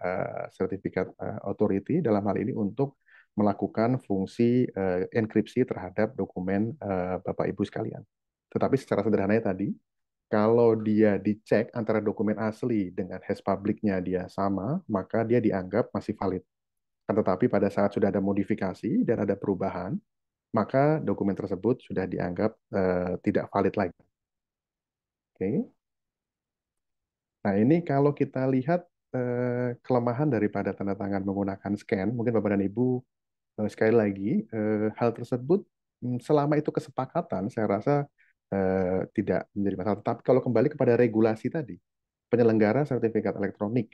sertifikat authority dalam hal ini untuk melakukan fungsi enkripsi terhadap dokumen Bapak Ibu sekalian. Tetapi secara sederhananya tadi, kalau dia dicek antara dokumen asli dengan hash publiknya dia sama, maka dia dianggap masih valid. Tetapi pada saat sudah ada modifikasi dan ada perubahan, maka dokumen tersebut sudah dianggap tidak valid lagi. Oke. Nah, ini kalau kita lihat kelemahan daripada tanda tangan menggunakan scan, mungkin Bapak dan Ibu sekali lagi hal tersebut selama itu kesepakatan, saya rasa tidak menjadi masalah. Tapi kalau kembali kepada regulasi tadi, penyelenggara sertifikat elektronik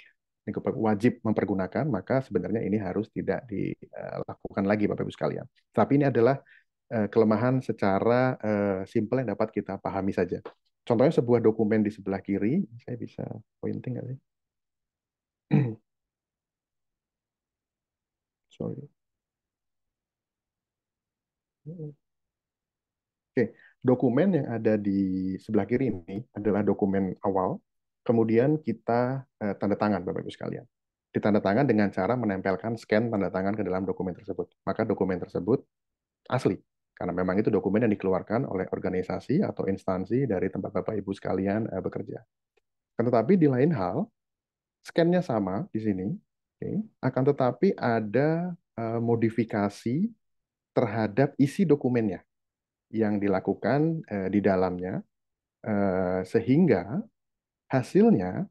ini wajib mempergunakan, maka sebenarnya ini harus tidak dilakukan lagi, Bapak Ibu sekalian. Tapi ini adalah kelemahan secara simpel yang dapat kita pahami saja. Contohnya sebuah dokumen di sebelah kiri, saya bisa pointing nggak sih? Sorry. Dokumen yang ada di sebelah kiri ini adalah dokumen awal, kemudian kita tanda tangan, Bapak Ibu sekalian. Ditanda tangan dengan cara menempelkan scan tanda tangan ke dalam dokumen tersebut. Maka dokumen tersebut asli, karena memang itu dokumen yang dikeluarkan oleh organisasi atau instansi dari tempat Bapak Ibu sekalian bekerja. Tetapi di lain hal, scan-nya sama di sini, oke, akan tetapi ada modifikasi terhadap isi dokumennya yang dilakukan di dalamnya, sehingga hasilnya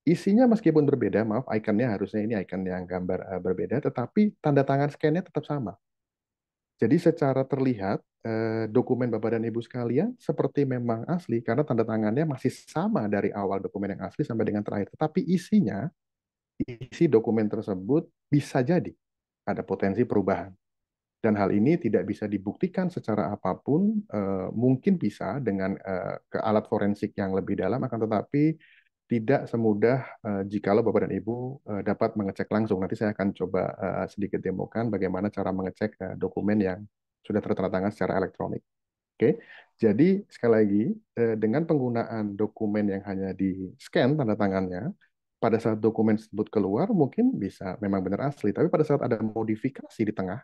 isinya meskipun berbeda, maaf, ikonnya harusnya ini icon yang gambar berbeda, tetapi tanda tangan scan-nya tetap sama. Jadi secara terlihat dokumen Bapak dan Ibu sekalian seperti memang asli karena tanda tangannya masih sama dari awal dokumen yang asli sampai dengan terakhir. Tetapi isinya, isi dokumen tersebut bisa jadi ada potensi perubahan. Dan hal ini tidak bisa dibuktikan secara apapun, mungkin bisa dengan ke alat forensik yang lebih dalam, akan tetapi tidak semudah jikalau Bapak dan Ibu dapat mengecek langsung. Nanti saya akan coba sedikit demokan bagaimana cara mengecek dokumen yang sudah tertanda secara elektronik. Oke, jadi sekali lagi dengan penggunaan dokumen yang hanya di scan tanda tangannya, pada saat dokumen tersebut keluar mungkin bisa memang benar asli, tapi pada saat ada modifikasi di tengah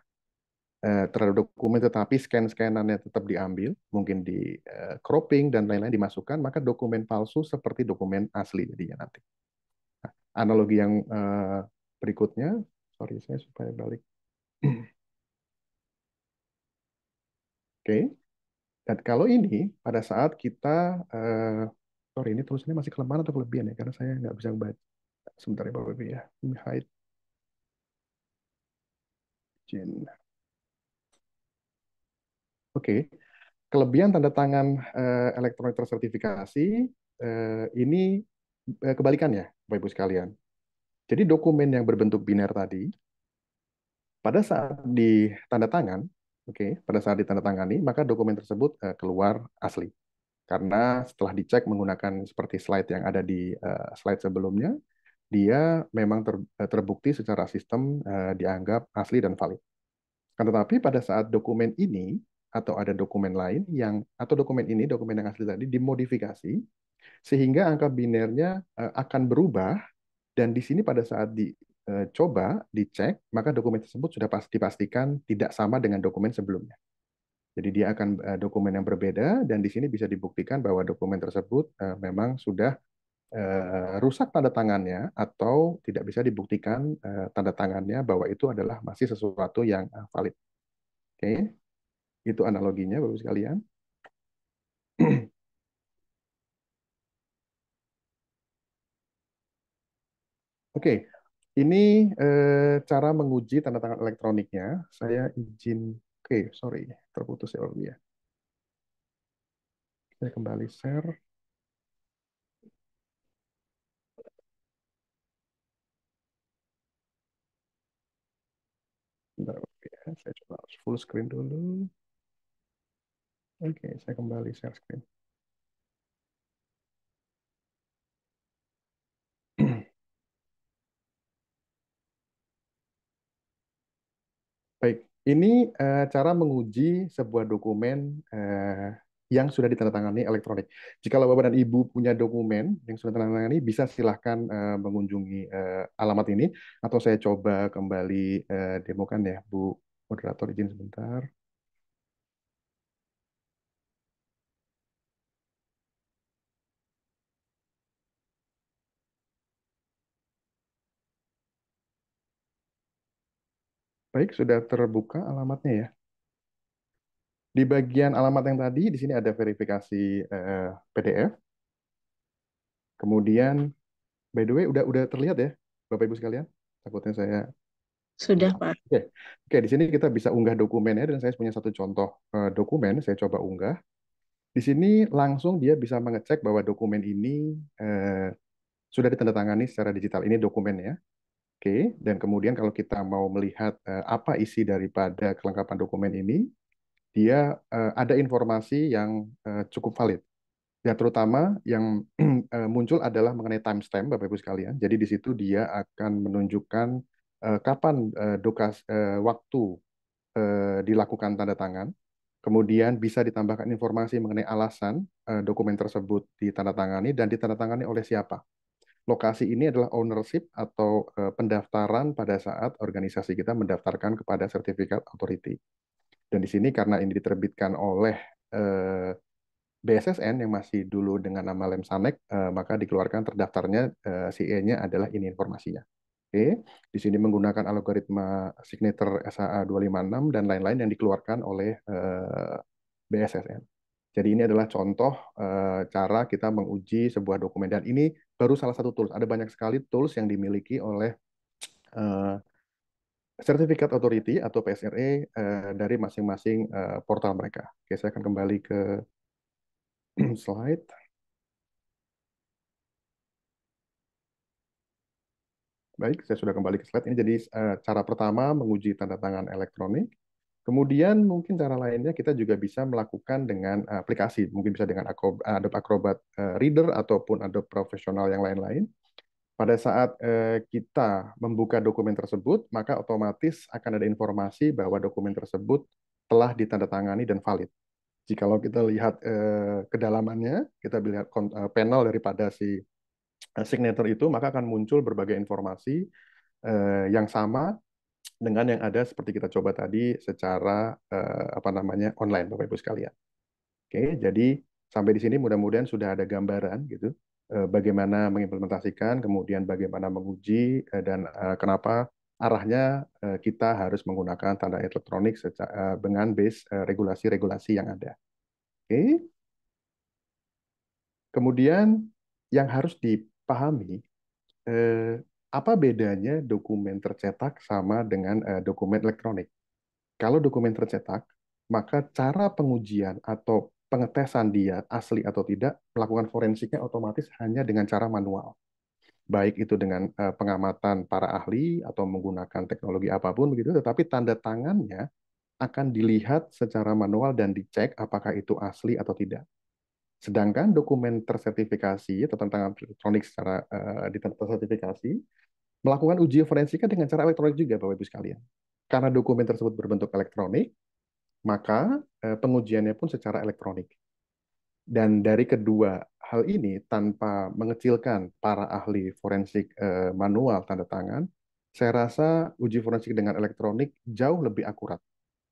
terhadap dokumen tetapi scan-scanannya tetap diambil, mungkin di cropping dan lain-lain dimasukkan, maka dokumen palsu seperti dokumen asli jadinya nanti. Nah, analogi yang berikutnya, sorry saya supaya balik. Oke, dan kalau ini pada saat kita, sorry ini tulisannya masih kelemahan atau kelebihan ya, karena saya nggak bisa baca. Sebentar ya Bapak Ibu ya, ini hide. Jin. Oke, kelebihan tanda tangan elektronik tersertifikasi ini kebalikannya, Bapak Ibu sekalian. Jadi dokumen yang berbentuk biner tadi, pada saat ditanda tangan, oke, pada saat ditandatangani, maka dokumen tersebut keluar asli. Karena setelah dicek menggunakan seperti slide yang ada di slide sebelumnya, dia memang terbukti secara sistem dianggap asli dan valid. Kan tetapi pada saat dokumen ini atau ada dokumen lain yang atau dokumen ini dokumen yang asli tadi dimodifikasi sehingga angka binernya akan berubah dan di sini pada saat dicoba dicek maka dokumen tersebut sudah dipastikan tidak sama dengan dokumen sebelumnya. Jadi dia akan dokumen yang berbeda dan di sini bisa dibuktikan bahwa dokumen tersebut memang sudah rusak tanda tangannya atau tidak bisa dibuktikan tanda tangannya bahwa itu adalah masih sesuatu yang valid. Oke, itu analoginya Bapak sekalian. Oke, ini cara menguji tanda tangan elektroniknya. Saya izin, oke, sorry, terputus ya Bapak ya. Saya kembali share. Bentar, Bapak ya. Saya coba full screen dulu. Oke, saya kembali share screen. Baik, ini cara menguji sebuah dokumen yang sudah ditandatangani elektronik. Jika Bapak dan Ibu punya dokumen yang sudah ditandatangani, bisa silahkan mengunjungi alamat ini, atau saya coba kembali demokan ya, Bu Moderator, izin sebentar. Baik, sudah terbuka alamatnya ya. Di bagian alamat yang tadi, di sini ada verifikasi PDF. Kemudian, by the way, udah terlihat ya, Bapak Ibu sekalian? Takutnya saya Sudah, Pak. Oke, oke. Di sini kita bisa unggah dokumennya dan saya punya satu contoh dokumen. Saya coba unggah. Di sini langsung dia bisa mengecek bahwa dokumen ini sudah ditandatangani secara digital. Ini dokumennya. Oke, dan kemudian kalau kita mau melihat apa isi daripada kelengkapan dokumen ini, dia ada informasi yang cukup valid. Ya, terutama yang muncul adalah mengenai timestamp, Bapak Ibu sekalian. Jadi di situ dia akan menunjukkan kapan waktu dilakukan tanda tangan. Kemudian bisa ditambahkan informasi mengenai alasan dokumen tersebut ditandatangani dan ditandatangani oleh siapa. Lokasi ini adalah ownership atau pendaftaran pada saat organisasi kita mendaftarkan kepada Certificate Authority. Dan di sini karena ini diterbitkan oleh BSSN yang masih dulu dengan nama Lemsanek, maka dikeluarkan terdaftarnya CE-nya adalah ini informasinya. Oke, di sini menggunakan algoritma signature SHA 256 dan lain-lain yang dikeluarkan oleh BSSN. Jadi ini adalah contoh cara kita menguji sebuah dokumen dan ini baru salah satu tools. Ada banyak sekali tools yang dimiliki oleh uh, Certificate Authority atau PSRE dari masing-masing portal mereka. Oke, saya akan kembali ke slide. Baik, saya sudah kembali ke slide ini. Jadi cara pertama menguji tanda tangan elektronik. Kemudian mungkin cara lainnya kita juga bisa melakukan dengan aplikasi. Mungkin bisa dengan Adobe Acrobat Reader ataupun Adobe Professional yang lain-lain. Pada saat kita membuka dokumen tersebut, maka otomatis akan ada informasi bahwa dokumen tersebut telah ditandatangani dan valid. Jikalau kita lihat kedalamannya, kita lihat panel daripada si signature itu, maka akan muncul berbagai informasi yang sama dengan yang ada seperti kita coba tadi secara apa namanya online, Bapak Ibu sekalian. Oke, jadi sampai di sini mudah-mudahan sudah ada gambaran gitu bagaimana mengimplementasikan, kemudian bagaimana menguji dan kenapa arahnya kita harus menggunakan tanda elektronik dengan base regulasi-regulasi yang ada. Oke, kemudian yang harus dipahami apa bedanya dokumen tercetak sama dengan dokumen elektronik. Kalau dokumen tercetak, maka cara pengujian atau pengetesan dia asli atau tidak, melakukan forensiknya otomatis hanya dengan cara manual. Baik itu dengan pengamatan para ahli atau menggunakan teknologi apapun begitu, tetapi tanda tangannya akan dilihat secara manual dan dicek apakah itu asli atau tidak. Sedangkan dokumen tersertifikasi atau tanda tangan elektronik secara tersertifikasi melakukan uji forensiknya dengan cara elektronik juga, Bapak Ibu sekalian. Karena dokumen tersebut berbentuk elektronik, maka pengujiannya pun secara elektronik. Dan dari kedua hal ini, tanpa mengecilkan para ahli forensik manual tanda tangan, saya rasa uji forensik dengan elektronik jauh lebih akurat.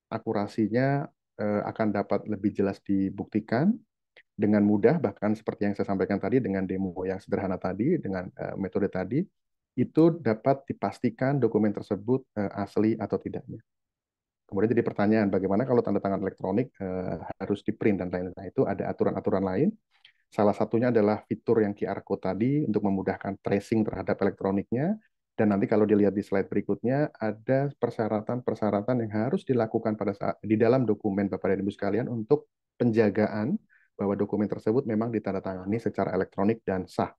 Akurasinya akan dapat lebih jelas dibuktikan dengan mudah, bahkan seperti yang saya sampaikan tadi dengan demo yang sederhana tadi, dengan metode tadi, itu dapat dipastikan dokumen tersebut asli atau tidaknya. Kemudian jadi pertanyaan, bagaimana kalau tanda tangan elektronik harus di-print dan lain-lain. Nah, itu ada aturan-aturan lain. Salah satunya adalah fitur yang QR code tadi untuk memudahkan tracing terhadap elektroniknya. Dan nanti kalau dilihat di slide berikutnya, ada persyaratan-persyaratan yang harus dilakukan pada saat di dalam dokumen Bapak dan Ibu sekalian untuk penjagaan bahwa dokumen tersebut memang ditandatangani secara elektronik dan sah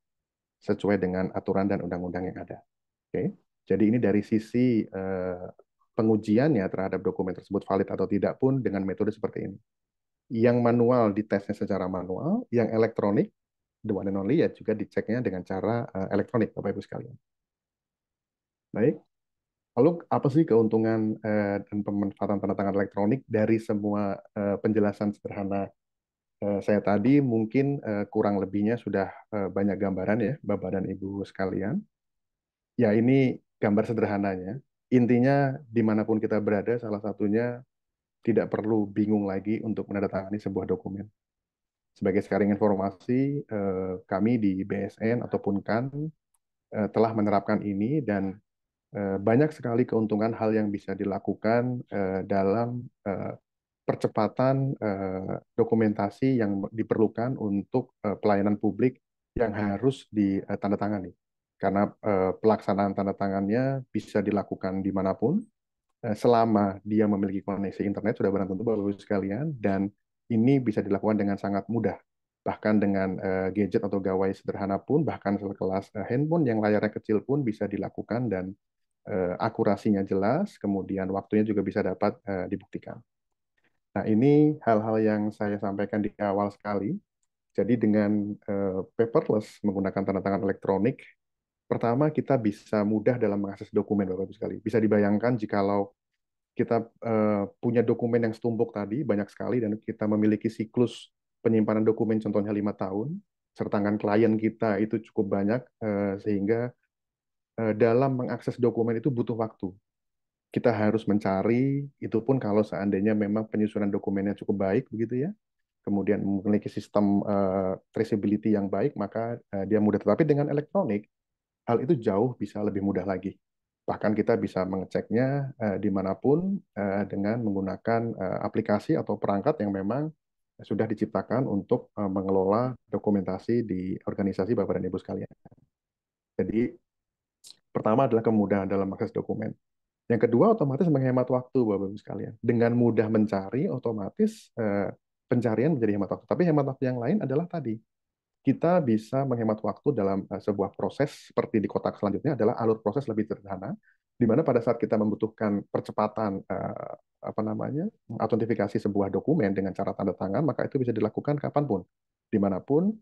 sesuai dengan aturan dan undang-undang yang ada. Oke, jadi ini dari sisi pengujiannya terhadap dokumen tersebut valid atau tidak pun dengan metode seperti ini. Yang manual ditesnya secara manual, yang elektronik, the one and only ya juga diceknya dengan cara elektronik, Bapak Ibu sekalian. Baik, lalu apa sih keuntungan dan pemanfaatan tanda tangan elektronik dari semua penjelasan sederhana saya tadi? Mungkin kurang lebihnya sudah banyak gambaran ya, Bapak dan Ibu sekalian. Ya, ini gambar sederhananya. Intinya, dimanapun kita berada, salah satunya tidak perlu bingung lagi untuk menandatangani sebuah dokumen. Sebagai sharing informasi, kami di BSN ataupun KAN telah menerapkan ini dan banyak sekali keuntungan hal yang bisa dilakukan dalam percepatan dokumentasi yang diperlukan untuk pelayanan publik yang harus ditandatangani. Karena pelaksanaan tanda tangannya bisa dilakukan dimanapun, selama dia memiliki koneksi internet, sudah barang tentu Bapak Ibu sekalian, dan ini bisa dilakukan dengan sangat mudah. Bahkan dengan gadget atau gawai sederhana pun, bahkan sekelas handphone yang layarnya kecil pun bisa dilakukan dan akurasinya jelas, kemudian waktunya juga bisa dapat dibuktikan. Nah, ini hal-hal yang saya sampaikan di awal sekali. Jadi dengan paperless menggunakan tanda tangan elektronik, pertama kita bisa mudah dalam mengakses dokumen, Bapak Ibu sekalian. Bisa dibayangkan jikalau kita punya dokumen yang setumpuk tadi banyak sekali dan kita memiliki siklus penyimpanan dokumen contohnya 5 tahun, sertangan klien kita itu cukup banyak sehingga dalam mengakses dokumen itu butuh waktu. Kita harus mencari, itu pun kalau seandainya memang penyusunan dokumennya cukup baik begitu ya. Kemudian memiliki sistem traceability yang baik, maka dia mudah. Tetapi dengan elektronik, hal itu jauh bisa lebih mudah lagi. Bahkan kita bisa mengeceknya dimanapun dengan menggunakan aplikasi atau perangkat yang memang sudah diciptakan untuk mengelola dokumentasi di organisasi Bapak dan Ibu sekalian. Jadi pertama adalah kemudahan dalam akses dokumen. Yang kedua otomatis menghemat waktu Bapak Ibu sekalian. Dengan mudah mencari otomatis pencarian menjadi hemat waktu. Tapi hemat waktu yang lain adalah tadi kita bisa menghemat waktu dalam sebuah proses seperti di kotak selanjutnya adalah alur proses lebih sederhana, di mana pada saat kita membutuhkan percepatan apa namanya autentifikasi sebuah dokumen dengan cara tanda tangan, maka itu bisa dilakukan kapanpun, dimanapun,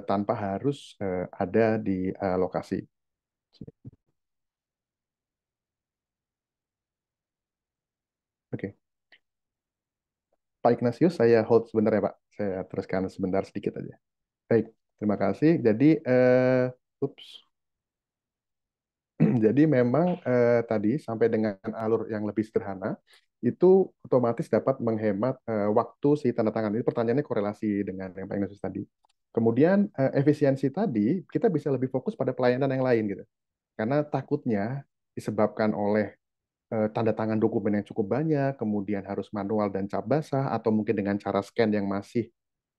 tanpa harus ada di lokasi. Oke, Pak Ignatius, saya hold sebentar ya Pak. Saya teruskan sebentar sedikit aja. Baik, terima kasih. Jadi, ups. Jadi memang tadi sampai dengan alur yang lebih sederhana itu otomatis dapat menghemat waktu si tanda tangan. Ini pertanyaannya korelasi dengan yang Pak Ignatius tadi. Kemudian efisiensi tadi kita bisa lebih fokus pada pelayanan yang lain gitu. Karena takutnya disebabkan oleh tanda tangan dokumen yang cukup banyak, kemudian harus manual dan cap basah, atau mungkin dengan cara scan yang masih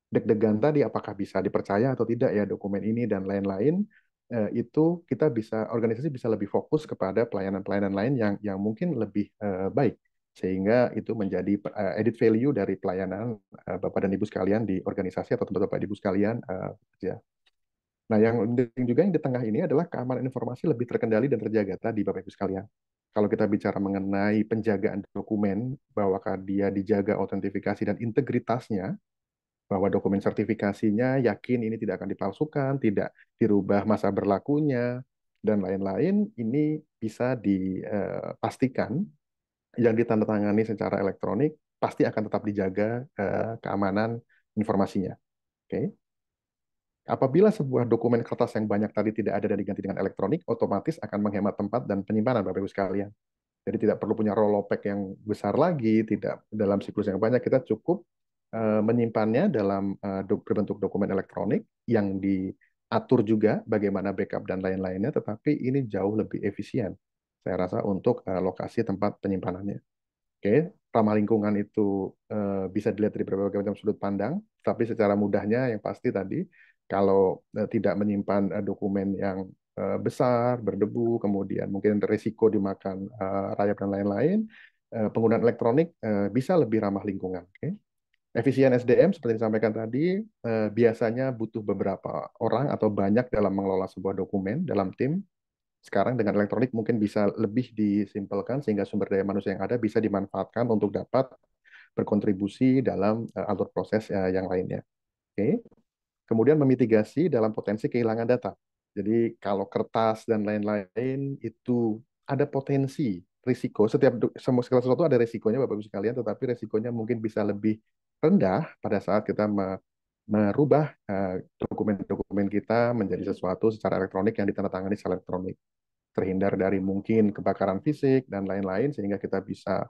deg-degan tadi apakah bisa dipercaya atau tidak ya dokumen ini dan lain-lain, itu kita bisa organisasi bisa lebih fokus kepada pelayanan-pelayanan lain yang mungkin lebih baik sehingga itu menjadi added value dari pelayanan Bapak dan Ibu sekalian di organisasi atau tempat Bapak dan Ibu sekalian kerja. Nah, yang penting juga yang di tengah ini adalah keamanan informasi lebih terkendali dan terjaga tadi Bapak Ibu sekalian. Kalau kita bicara mengenai penjagaan dokumen, bahwa dia dijaga autentifikasi dan integritasnya, bahwa dokumen sertifikasinya yakin ini tidak akan dipalsukan, tidak dirubah masa berlakunya, dan lain-lain, ini bisa dipastikan yang ditandatangani secara elektronik pasti akan tetap dijaga keamanan informasinya. Oke. Apabila sebuah dokumen kertas yang banyak tadi tidak ada dan diganti dengan elektronik, otomatis akan menghemat tempat dan penyimpanan Bapak Ibu sekalian. Jadi tidak perlu punya rolopek yang besar lagi, tidak dalam siklus yang banyak, kita cukup menyimpannya dalam berbentuk dokumen elektronik yang diatur juga bagaimana backup dan lain-lainnya, tetapi ini jauh lebih efisien, saya rasa, untuk lokasi tempat penyimpanannya. Oke, ramah lingkungan itu bisa dilihat dari berbagai macam sudut pandang, tapi secara mudahnya yang pasti tadi, kalau tidak menyimpan dokumen yang besar, berdebu, kemudian mungkin risiko dimakan rayap dan lain-lain, penggunaan elektronik bisa lebih ramah lingkungan. Oke. Efisien SDM seperti disampaikan tadi, biasanya butuh beberapa orang atau banyak dalam mengelola sebuah dokumen dalam tim. Sekarang dengan elektronik mungkin bisa lebih disimpelkan sehingga sumber daya manusia yang ada bisa dimanfaatkan untuk dapat berkontribusi dalam alur proses yang lainnya. Oke. Kemudian memitigasi dalam potensi kehilangan data. Jadi kalau kertas dan lain-lain itu ada potensi risiko, semua segala sesuatu ada risikonya Bapak Ibu sekalian, tetapi risikonya mungkin bisa lebih rendah pada saat kita merubah dokumen-dokumen kita menjadi sesuatu secara elektronik yang ditandatangani secara elektronik. Terhindar dari mungkin kebakaran fisik dan lain-lain sehingga kita bisa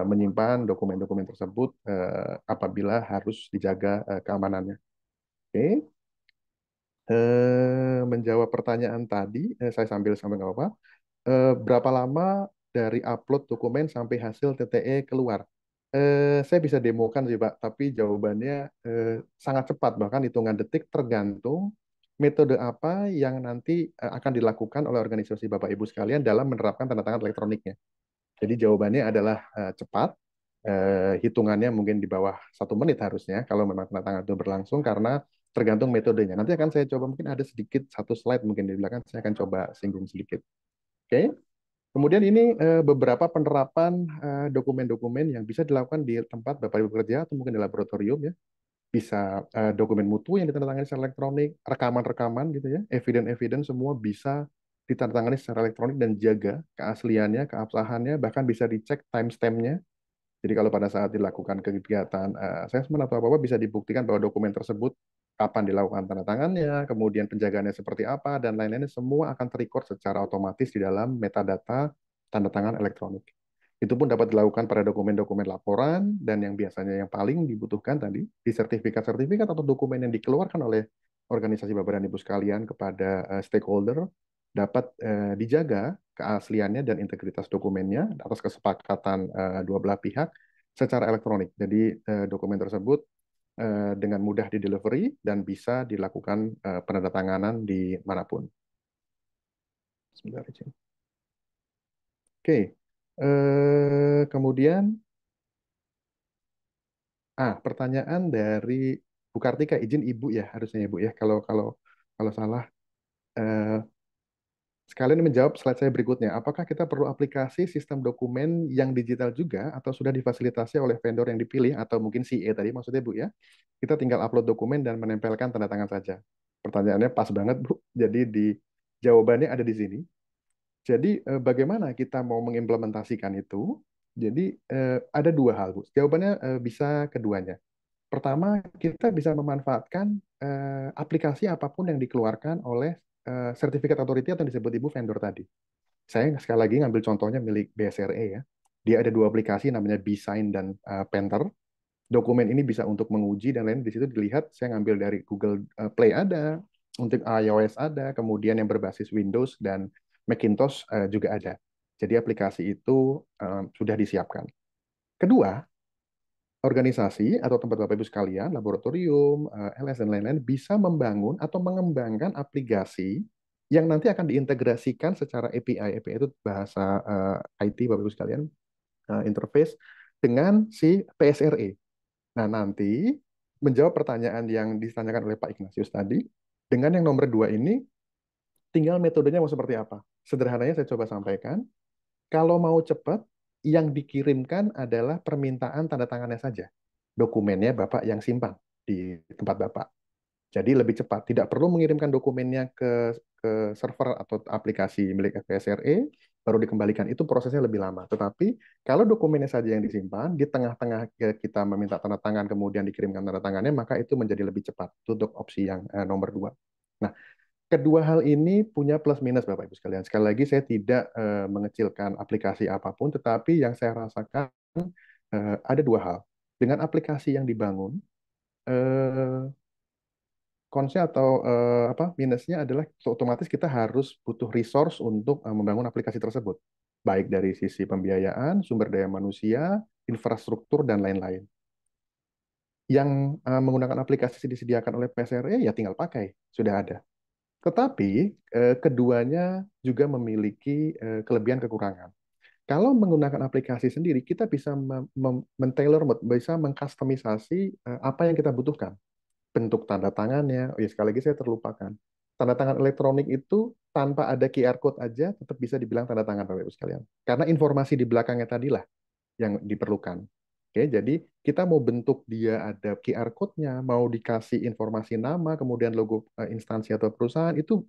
menyimpan dokumen-dokumen tersebut apabila harus dijaga keamanannya. Oke. Menjawab pertanyaan tadi, saya sambil nggak apa-apa. Berapa lama dari upload dokumen sampai hasil TTE keluar? Saya bisa demokan sih Pak, tapi jawabannya sangat cepat, bahkan hitungan detik tergantung metode apa yang nanti akan dilakukan oleh organisasi Bapak Ibu sekalian dalam menerapkan tanda tangan elektroniknya. Jadi jawabannya adalah cepat, hitungannya mungkin di bawah 1 menit harusnya kalau memang tanda tangan itu berlangsung karena tergantung metodenya. Nanti akan saya coba mungkin ada sedikit satu slide mungkin di belakang saya akan coba singgung sedikit. Oke. Kemudian ini beberapa penerapan dokumen-dokumen yang bisa dilakukan di tempat Bapak Ibu bekerja atau mungkin di laboratorium ya. Bisa dokumen mutu yang ditandatangani secara elektronik, rekaman-rekaman gitu ya, evidence-evidence semua bisa ditandatangani secara elektronik dan jaga keasliannya, keabsahannya, bahkan bisa dicek timestamp-nya. Jadi kalau pada saat dilakukan kegiatan assessment atau apa-apa bisa dibuktikan bahwa dokumen tersebut kapan dilakukan tanda tangannya, kemudian penjagaannya seperti apa, dan lain-lainnya semua akan terrecord secara otomatis di dalam metadata tanda tangan elektronik. Itu pun dapat dilakukan pada dokumen-dokumen laporan dan yang biasanya yang paling dibutuhkan tadi di sertifikat-sertifikat atau dokumen yang dikeluarkan oleh organisasi Bapak dan Ibu sekalian kepada stakeholder dapat dijaga keasliannya dan integritas dokumennya atas kesepakatan dua belah pihak secara elektronik. Jadi dokumen tersebut dengan mudah di delivery dan bisa dilakukan penandatanganan di manapun. Sebentar aja. Oke, kemudian pertanyaan dari Bu Kartika, izin Ibu ya harusnya Ibu ya kalau kalau kalau salah. Eh, Sekalian menjawab slide saya berikutnya. Apakah kita perlu aplikasi sistem dokumen yang digital juga atau sudah difasilitasi oleh vendor yang dipilih atau mungkin CA tadi maksudnya Bu ya? Kita tinggal upload dokumen dan menempelkan tanda tangan saja. Pertanyaannya pas banget Bu. Jadi jawabannya ada di sini. Jadi bagaimana kita mau mengimplementasikan itu? Jadi ada dua hal Bu. Jawabannya bisa keduanya. Pertama, kita bisa memanfaatkan aplikasi apapun yang dikeluarkan oleh sertifikat authority atau yang disebut Ibu vendor tadi. Saya sekali lagi ngambil contohnya milik BSRE ya. Dia ada dua aplikasi namanya BSign dan Panther. Dokumen ini bisa untuk menguji dan lain di situ dilihat saya ngambil dari Google Play ada, untuk iOS ada, kemudian yang berbasis Windows dan Macintosh juga ada. Jadi aplikasi itu sudah disiapkan. Kedua, organisasi atau tempat Bapak Ibu sekalian, laboratorium, LS dan lain-lain bisa membangun atau mengembangkan aplikasi yang nanti akan diintegrasikan secara API. API itu bahasa IT Bapak Ibu sekalian, interface dengan si PSRE. Nah, nanti menjawab pertanyaan yang ditanyakan oleh Pak Ignatius tadi, dengan yang nomor dua ini, tinggal metodenya mau seperti apa. Sederhananya saya coba sampaikan, kalau mau cepat, yang dikirimkan adalah permintaan tanda tangannya saja. Dokumennya Bapak yang simpan di tempat Bapak. Jadi lebih cepat. Tidak perlu mengirimkan dokumennya ke server atau aplikasi milik FPSRE, baru dikembalikan. Itu prosesnya lebih lama. Tetapi kalau dokumennya saja yang disimpan, di tengah-tengah kita meminta tanda tangan, kemudian dikirimkan tanda tangannya, maka itu menjadi lebih cepat. Itu untuk opsi yang nomor dua. Nah, kedua hal ini punya plus minus Bapak Ibu sekalian. Sekali lagi saya tidak mengecilkan aplikasi apapun, tetapi yang saya rasakan ada dua hal. Dengan aplikasi yang dibangun, eh, konsnya atau apa minusnya adalah otomatis kita harus butuh resource untuk membangun aplikasi tersebut, baik dari sisi pembiayaan, sumber daya manusia, infrastruktur dan lain-lain. Yang menggunakan aplikasi disediakan oleh PSRE ya tinggal pakai, sudah ada. Tetapi keduanya juga memiliki kelebihan kekurangan. Kalau menggunakan aplikasi sendiri, kita bisa men-tailor, bisa mengkustomisasi apa yang kita butuhkan. Bentuk tanda tangannya, oh ya sekali lagi saya terlupakan. Tanda tangan elektronik itu tanpa ada QR code aja tetap bisa dibilang tanda tangan Bapak Ibu sekalian. Karena informasi di belakangnya tadilah yang diperlukan. Oke, jadi kita mau bentuk dia ada QR code-nya, mau dikasih informasi nama, kemudian logo instansi atau perusahaan, itu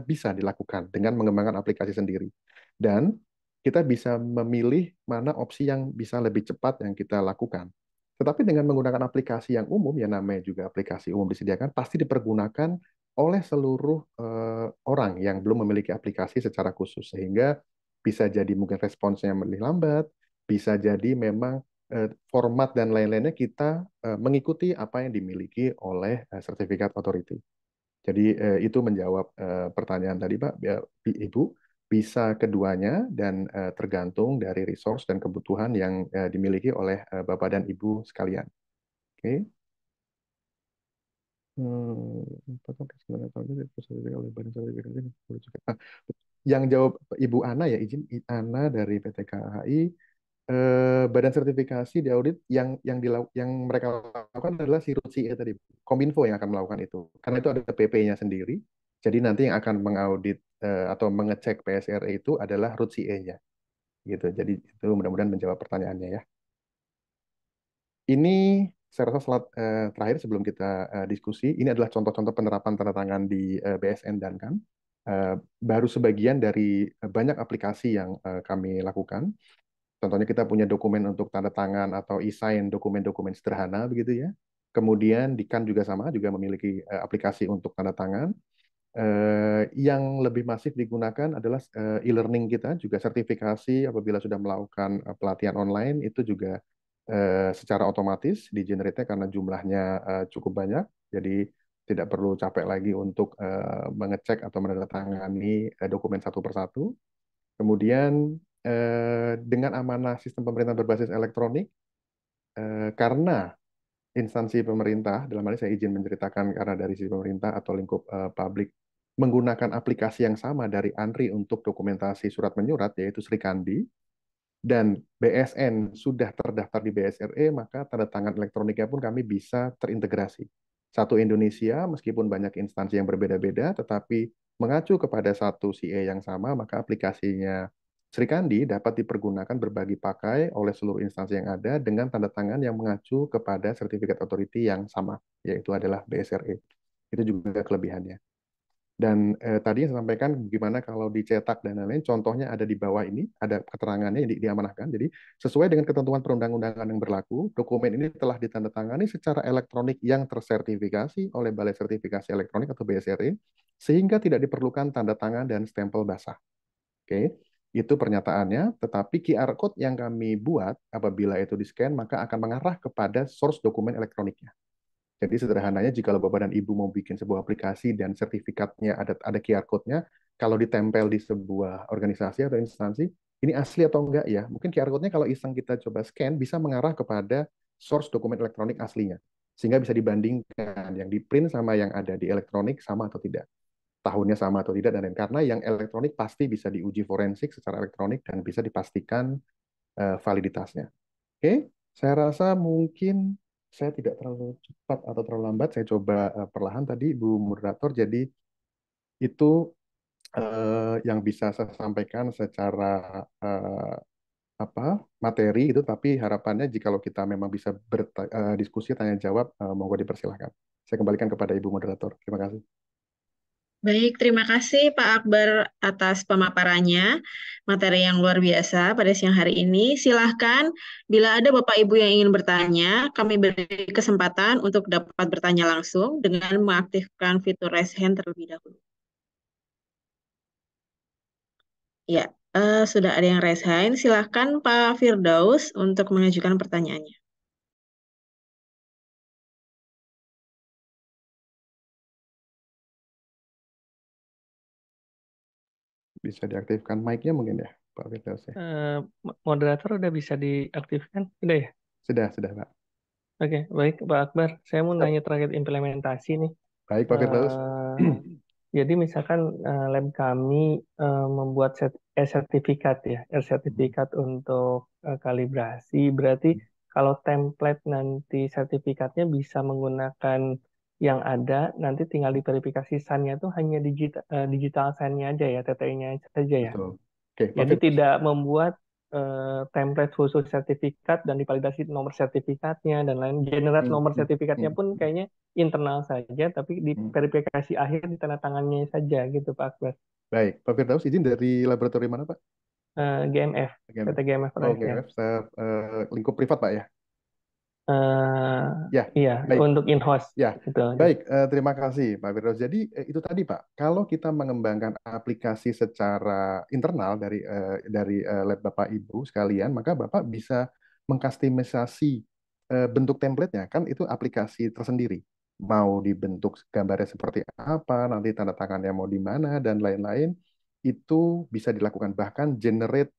bisa dilakukan dengan mengembangkan aplikasi sendiri. Dan kita bisa memilih mana opsi yang bisa lebih cepat yang kita lakukan. Tetapi dengan menggunakan aplikasi yang umum, ya namanya juga aplikasi umum disediakan, pasti dipergunakan oleh seluruh orang yang belum memiliki aplikasi secara khusus. Sehingga bisa jadi mungkin responsnya lebih lambat, bisa jadi memang format dan lain-lainnya kita mengikuti apa yang dimiliki oleh sertifikat authority. Jadi itu menjawab pertanyaan tadi Pak, Ibu, bisa keduanya dan tergantung dari resource dan kebutuhan yang dimiliki oleh Bapak dan Ibu sekalian. Oke. Yang jawab Ibu Ana ya, izin Ana dari PT KAI. Badan sertifikasi di audit yang mereka lakukan adalah si RUCE tadi, Kominfo yang akan melakukan itu. Karena itu ada PP-nya sendiri. Jadi nanti yang akan mengaudit atau mengecek PSRE itu adalah RUCE-nya. Gitu. Jadi itu mudah-mudahan menjawab pertanyaannya ya. Ini saya rasa slide terakhir sebelum kita diskusi. Ini adalah contoh-contoh penerapan tanda tangan di BSN dan kan. baru sebagian dari banyak aplikasi yang kami lakukan. Contohnya kita punya dokumen untuk tanda tangan atau e-sign dokumen-dokumen sederhana begitu ya. Kemudian di Kan juga sama, juga memiliki aplikasi untuk tanda tangan. Yang lebih masif digunakan adalah e-learning kita, juga sertifikasi apabila sudah melakukan pelatihan online, itu juga secara otomatis di-generate karena jumlahnya cukup banyak, jadi tidak perlu capek lagi untuk mengecek atau menandatangani dokumen satu persatu. Kemudian dengan amanah sistem pemerintahan berbasis elektronik, karena instansi pemerintah, dalam hal ini saya izin menceritakan karena dari sisi pemerintah atau lingkup publik, menggunakan aplikasi yang sama dari ANRI untuk dokumentasi surat menyurat, yaitu Sri Kandi, dan BSN sudah terdaftar di BSRE, maka tanda tangan elektroniknya pun kami bisa terintegrasi. Satu Indonesia, meskipun banyak instansi yang berbeda-beda, tetapi mengacu kepada satu CA yang sama, maka aplikasinya Sri Kandi dapat dipergunakan berbagi pakai oleh seluruh instansi yang ada dengan tanda tangan yang mengacu kepada sertifikat authority yang sama, yaitu adalah BSRE. Itu juga kelebihannya. Dan tadi yang saya sampaikan gimana kalau dicetak dan lain-lain, contohnya ada di bawah ini, ada keterangannya yang diamanahkan. Jadi sesuai dengan ketentuan perundang-undangan yang berlaku, dokumen ini telah ditandatangani secara elektronik yang tersertifikasi oleh Balai Sertifikasi Elektronik atau BSRE, sehingga tidak diperlukan tanda tangan dan stempel basah. Oke, itu pernyataannya, tetapi QR code yang kami buat, apabila itu di-scan, maka akan mengarah kepada source dokumen elektroniknya. Jadi sederhananya, jika Bapak dan Ibu mau bikin sebuah aplikasi dan sertifikatnya ada QR code-nya, kalau ditempel di sebuah organisasi atau instansi, ini asli atau enggak ya? Mungkin QR code-nya kalau iseng kita coba scan, bisa mengarah kepada source dokumen elektronik aslinya. Sehingga bisa dibandingkan yang di print sama yang ada di elektronik sama atau tidak. Tahunnya sama atau tidak, dan lain. Karena yang elektronik pasti bisa diuji forensik secara elektronik dan bisa dipastikan validitasnya. Oke, saya rasa mungkin saya tidak terlalu cepat atau terlalu lambat. Saya coba perlahan tadi, Bu Moderator. Jadi itu yang bisa saya sampaikan secara eh, apa materi itu. Tapi harapannya jikalau kita memang bisa berdiskusi tanya jawab, monggo dipersilahkan. Saya kembalikan kepada Ibu Moderator. Terima kasih. Baik, terima kasih Pak Akbar atas pemaparannya, materi yang luar biasa pada siang hari ini. Silahkan, bila ada Bapak Ibu yang ingin bertanya, kami beri kesempatan untuk dapat bertanya langsung dengan mengaktifkan fitur raise hand terlebih dahulu. Ya, sudah ada yang raise hand. Silahkan Pak Firdaus untuk mengajukan pertanyaannya. Bisa diaktifkan mic-nya mungkin ya, Pak Firdaus ya. Moderator udah bisa diaktifkan? Udah ya? Sudah, Pak. Oke, baik Pak Akbar. Saya mau Siap. nanya terkait implementasi nih. Baik, Pak Firdaus. Jadi misalkan lab kami membuat sertifikat ya, sertifikat untuk kalibrasi. Berarti kalau template nanti sertifikatnya bisa menggunakan yang ada, nanti tinggal diverifikasi SAN-nya tuh hanya digital SAN-nya aja ya, TTI-nya saja ya. Betul. Oke, Pak Jadi Firdaus. tidak membuat template khusus sertifikat dan divalidasi nomor sertifikatnya dan lain. Generate nomor sertifikatnya pun kayaknya internal saja, tapi di verifikasi akhir di tanda tangannya saja gitu Pak Akbar. Baik, Pak Firdaus izin dari laboratorium mana Pak? GMF, PT GMF Oh, Provincial. GMF, lingkup privat Pak ya? Ya, Iya, baik. untuk in-house. Ya, Gitu. baik. Terima kasih Pak Firdaus. Jadi itu tadi Pak, kalau kita mengembangkan aplikasi secara internal dari lab Bapak Ibu sekalian, maka Bapak bisa mengkustomisasi bentuk template-nya, kan itu aplikasi tersendiri. Mau dibentuk gambarnya seperti apa, nanti tanda tangannya mau di mana dan lain-lain, itu bisa dilakukan. Bahkan generate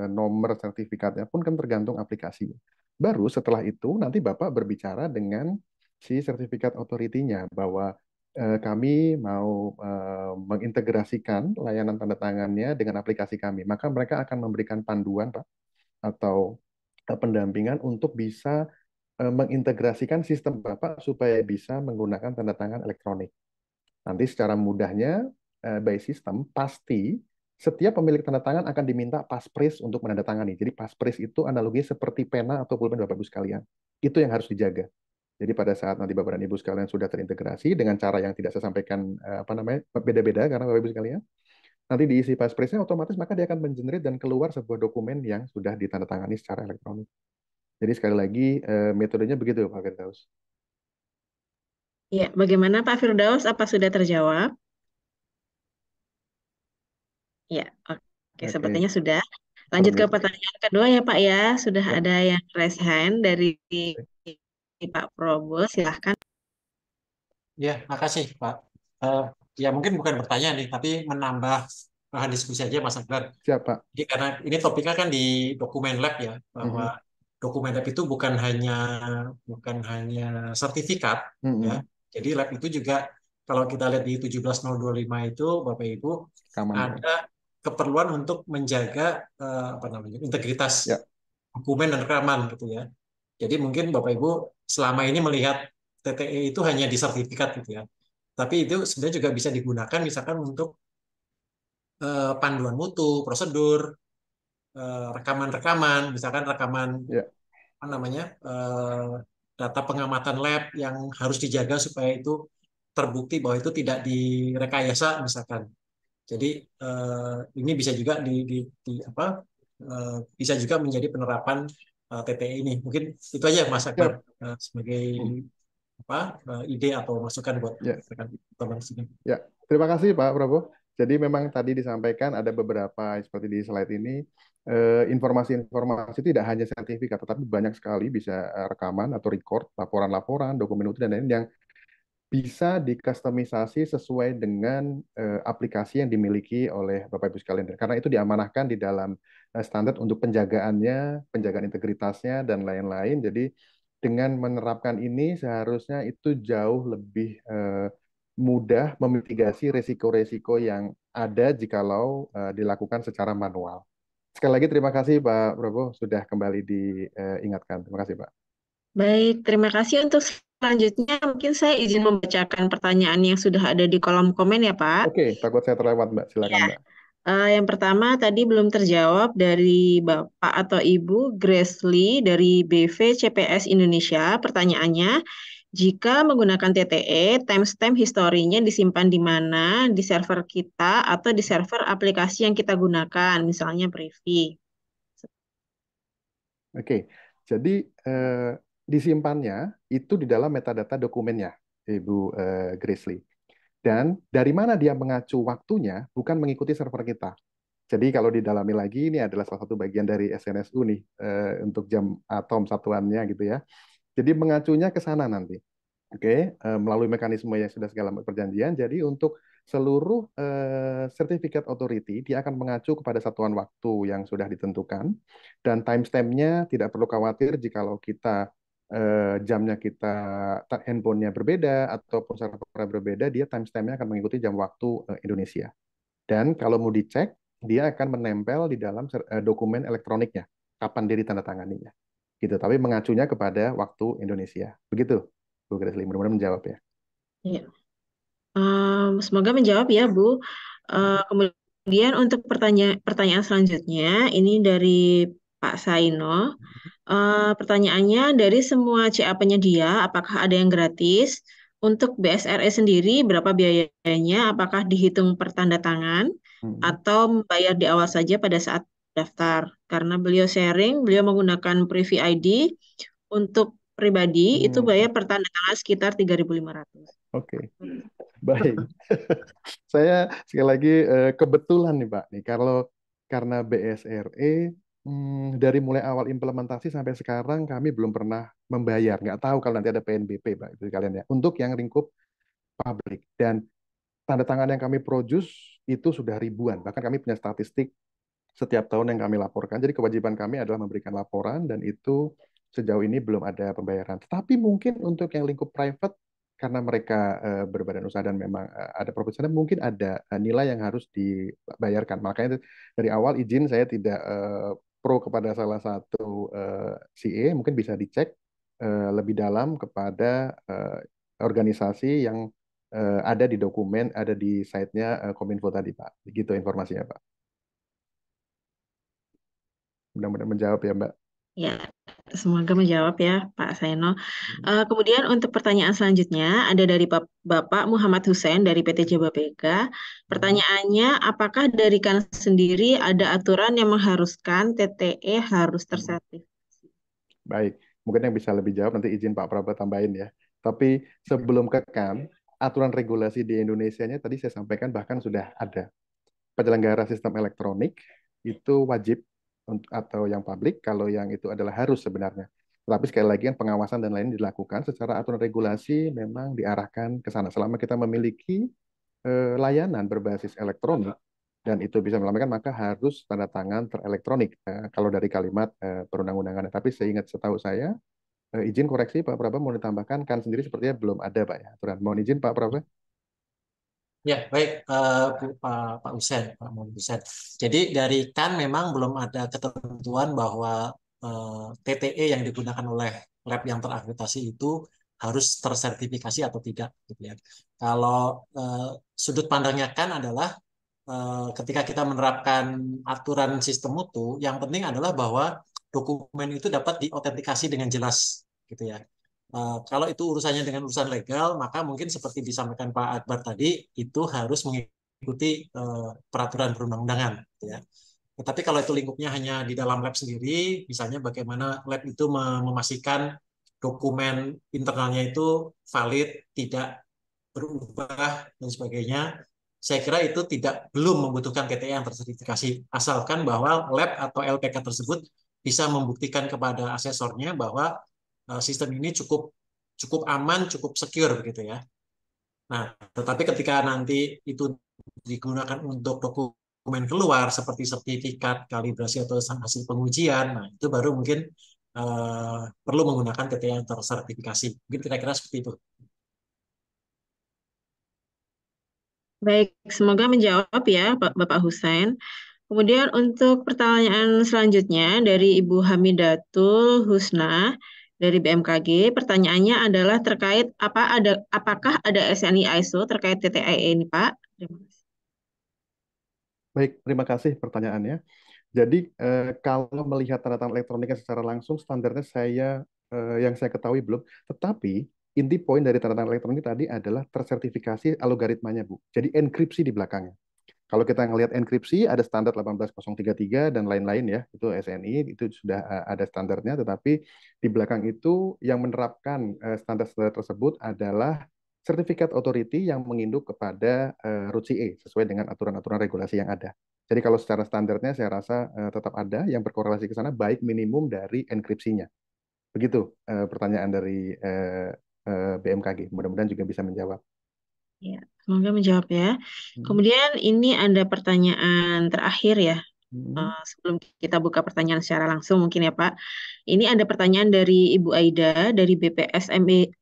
nomor sertifikatnya pun kan tergantung aplikasinya. Baru setelah itu nanti Bapak berbicara dengan si sertifikat authority-nya bahwa kami mau mengintegrasikan layanan tanda tangannya dengan aplikasi kami. Maka mereka akan memberikan panduan, Pak, atau pendampingan untuk bisa mengintegrasikan sistem Bapak supaya bisa menggunakan tanda tangan elektronik. Nanti secara mudahnya, by system, pasti setiap pemilik tanda tangan akan diminta passphrase untuk menandatangani. Jadi passphrase itu analoginya seperti pena atau pulpen Bapak Ibu sekalian. Itu yang harus dijaga. Jadi pada saat nanti Bapak dan Ibu sekalian sudah terintegrasi dengan cara yang tidak saya sampaikan beda-beda karena Bapak Ibu sekalian, nanti diisi passphrase-nya otomatis maka dia akan mengenerate dan keluar sebuah dokumen yang sudah ditandatangani secara elektronik. Jadi sekali lagi metodenya begitu Pak Firdaus. Ya, bagaimana Pak Firdaus? Apa sudah terjawab? Ya, oke, Oke, sepertinya sudah. Lanjut ke permisi. pertanyaan kedua ya Pak ya. Sudah Ya, ada yang raise hand dari Pak Probo, silahkan. Ya, makasih Pak. Eh, ya mungkin bukan pertanyaan nih, tapi menambah bahan diskusi aja Mas Akbar. siap Pak. Jadi karena ini topiknya kan di dokumen lab ya, bahwa Mhm, dokumen lab itu bukan hanya sertifikat ya. mhm. Jadi lab itu juga kalau kita lihat di 17025 itu Bapak Ibu Aman ya. ada keperluan untuk menjaga apa namanya integritas Ya, dokumen dan rekaman gitu ya. Jadi mungkin Bapak Ibu selama ini melihat TTE itu hanya di sertifikat gitu ya. Tapi itu sebenarnya juga bisa digunakan misalkan untuk panduan mutu, prosedur, rekaman-rekaman, misalkan rekaman ya. apa namanya data pengamatan lab yang harus dijaga supaya itu terbukti bahwa itu tidak direkayasa misalkan. Jadi ini bisa juga apa bisa juga menjadi penerapan TTE ini. Mungkin itu aja Mas Akbar Siap. sebagai Hmm. apa ide atau masukan buat Ya. rekan teman sini. Ya, terima kasih Pak Prabowo. Jadi memang tadi disampaikan ada beberapa seperti di slide ini informasi-informasi tidak hanya sertifikat, tetapi banyak sekali bisa rekaman atau record, laporan-laporan, dokumen utuh dan lain-lain yang bisa dikustomisasi sesuai dengan aplikasi yang dimiliki oleh Bapak Ibu sekalian. Karena itu diamanahkan di dalam standar untuk penjagaannya, penjagaan integritasnya dan lain-lain. Jadi dengan menerapkan ini seharusnya itu jauh lebih mudah memitigasi resiko-resiko yang ada jikalau dilakukan secara manual. Sekali lagi terima kasih Pak Prabowo sudah kembali diingatkan. Terima kasih Pak. Baik, terima kasih untuk selanjutnya. Mungkin saya izin membacakan pertanyaan yang sudah ada di kolom komen ya Pak. Oke, takut saya terlewat Mbak. Silakan Ya. Mbak. Yang pertama tadi belum terjawab dari Bapak atau Ibu Grace Lee dari BV CPS Indonesia. Pertanyaannya, jika menggunakan TTE, timestamp historinya disimpan di mana? Di server kita atau di server aplikasi yang kita gunakan, misalnya Privy. Oke, jadi disimpannya itu di dalam metadata dokumennya, Ibu Grizzly. Dan dari mana dia mengacu waktunya bukan mengikuti server kita. Jadi kalau didalami lagi, ini adalah salah satu bagian dari SNSU nih untuk jam atom satuannya gitu ya. Jadi mengacunya ke sana nanti. Oke, melalui mekanisme yang sudah segala perjanjian. Jadi untuk seluruh sertifikat authority, dia akan mengacu kepada satuan waktu yang sudah ditentukan dan timestamp-nya tidak perlu khawatir jikalau kita jamnya kita handphonenya berbeda ataupun servernya berbeda, dia timestamp-nya akan mengikuti jam waktu Indonesia. Dan kalau mau dicek, dia akan menempel di dalam dokumen elektroniknya, kapan dia ditandatanganinya. Gitu, tapi mengacunya kepada waktu Indonesia. Begitu. Bu Grace, mudah-mudahan menjawab ya. Iya. Semoga menjawab ya, Bu. Kemudian untuk pertanyaan selanjutnya, ini dari Pak Saino. Pertanyaannya, dari semua CA penyedia, apakah ada yang gratis? Untuk BSRE sendiri, berapa biayanya? Apakah dihitung per tanda tangan atau membayar di awal saja pada saat daftar? Karena beliau sharing, beliau menggunakan Privy ID. Untuk pribadi, itu bayar per tanda tangan sekitar 3.500. Oke, baik. Saya sekali lagi kebetulan nih Pak, nih kalau karena BSRE dari mulai awal implementasi sampai sekarang kami belum pernah membayar. Nggak tahu kalau nanti ada PNBP Pak, itu kalian ya. Untuk yang lingkup publik dan tanda tangan yang kami produce itu sudah ribuan. Bahkan kami punya statistik setiap tahun yang kami laporkan. Jadi kewajiban kami adalah memberikan laporan dan itu sejauh ini belum ada pembayaran. Tetapi mungkin untuk yang lingkup private karena mereka berbadan usaha dan memang ada profesional mungkin ada nilai yang harus dibayarkan. Makanya dari awal izin saya tidak pro kepada salah satu CA, mungkin bisa dicek lebih dalam kepada organisasi yang ada di dokumen, ada di site-nya Kominfo tadi Pak. Begitu informasinya Pak. Mudah-mudahan menjawab ya Mbak. Ya, semoga menjawab ya, Pak Saino. Kemudian untuk pertanyaan selanjutnya ada dari Bapak Muhammad Hussein dari PT Jababeka. Pertanyaannya, apakah dari KAN sendiri ada aturan yang mengharuskan TTE harus tersertifikasi? Baik, mungkin yang bisa lebih jawab nanti izin Pak Praba tambahin ya. Tapi sebelum ke KAN, aturan regulasi di Indonesia-nya tadi saya sampaikan bahkan sudah ada. Penyelenggara sistem elektronik itu wajib atau yang publik, kalau yang itu adalah harus sebenarnya. Tetapi sekali lagi kan pengawasan dan lain dilakukan secara aturan regulasi memang diarahkan ke sana. Selama kita memiliki layanan berbasis elektronik dan itu bisa melambangkan maka harus tanda tangan terelektronik kalau dari kalimat perundang-undangan. Tapi setahu saya izin koreksi Pak Praba mau ditambahkan kan sendiri sepertinya belum ada Pak ya aturan. Mohon izin Pak Praba. Ya, baik, Pak Husen, Pak Muhammad Husen. Jadi dari KAN memang belum ada ketentuan bahwa TTE yang digunakan oleh lab yang terakreditasi itu harus tersertifikasi atau tidak, gitu ya. Kalau sudut pandangnya KAN adalah ketika kita menerapkan aturan sistem mutu, yang penting adalah bahwa dokumen itu dapat diautentikasi dengan jelas, gitu ya. Kalau itu urusannya dengan urusan legal, maka mungkin seperti disampaikan Pak Akbar tadi, itu harus mengikuti peraturan perundang-undangan, gitu ya. Tetapi kalau itu lingkupnya hanya di dalam lab sendiri, misalnya bagaimana lab itu memastikan dokumen internalnya itu valid, tidak berubah dan sebagainya, saya kira itu belum membutuhkan TTE yang tersertifikasi, asalkan bahwa lab atau LPK tersebut bisa membuktikan kepada asesornya bahwa sistem ini cukup cukup aman, cukup secure begitu ya. Nah, tetapi ketika nanti itu digunakan untuk dokumen keluar seperti sertifikat kalibrasi atau hasil pengujian, nah itu baru mungkin perlu menggunakan TTE yang tersertifikasi. Mungkin kira-kira seperti itu. Baik, semoga menjawab ya Bapak Hussein. Kemudian untuk pertanyaan selanjutnya dari Ibu Hamidatul Husna dari BMKG, pertanyaannya adalah terkait apakah ada SNI ISO terkait TTIA ini, Pak? Terima kasih. Baik, terima kasih pertanyaannya. Jadi kalau melihat tanda tangan elektroniknya secara langsung, standarnya yang saya ketahui belum. Tetapi inti poin dari tanda tangan elektronik tadi adalah tersertifikasi algoritmanya, Bu. Jadi enkripsi di belakangnya. Kalau kita ngelihat enkripsi, ada standar 18033 dan lain-lain ya, itu SNI, itu sudah ada standarnya, tetapi di belakang itu yang menerapkan standar-standar tersebut adalah sertifikat authority yang menginduk kepada RUT CE sesuai dengan aturan-aturan regulasi yang ada. Jadi kalau secara standarnya saya rasa tetap ada yang berkorelasi ke sana, baik minimum dari enkripsinya. Begitu pertanyaan dari BMKG. Mudah-mudahan juga bisa menjawab. Ya, semoga menjawab ya. Kemudian ini ada pertanyaan terakhir ya. Sebelum kita buka pertanyaan secara langsung mungkin ya Pak. Ini ada pertanyaan dari Ibu Aida dari BPSMB.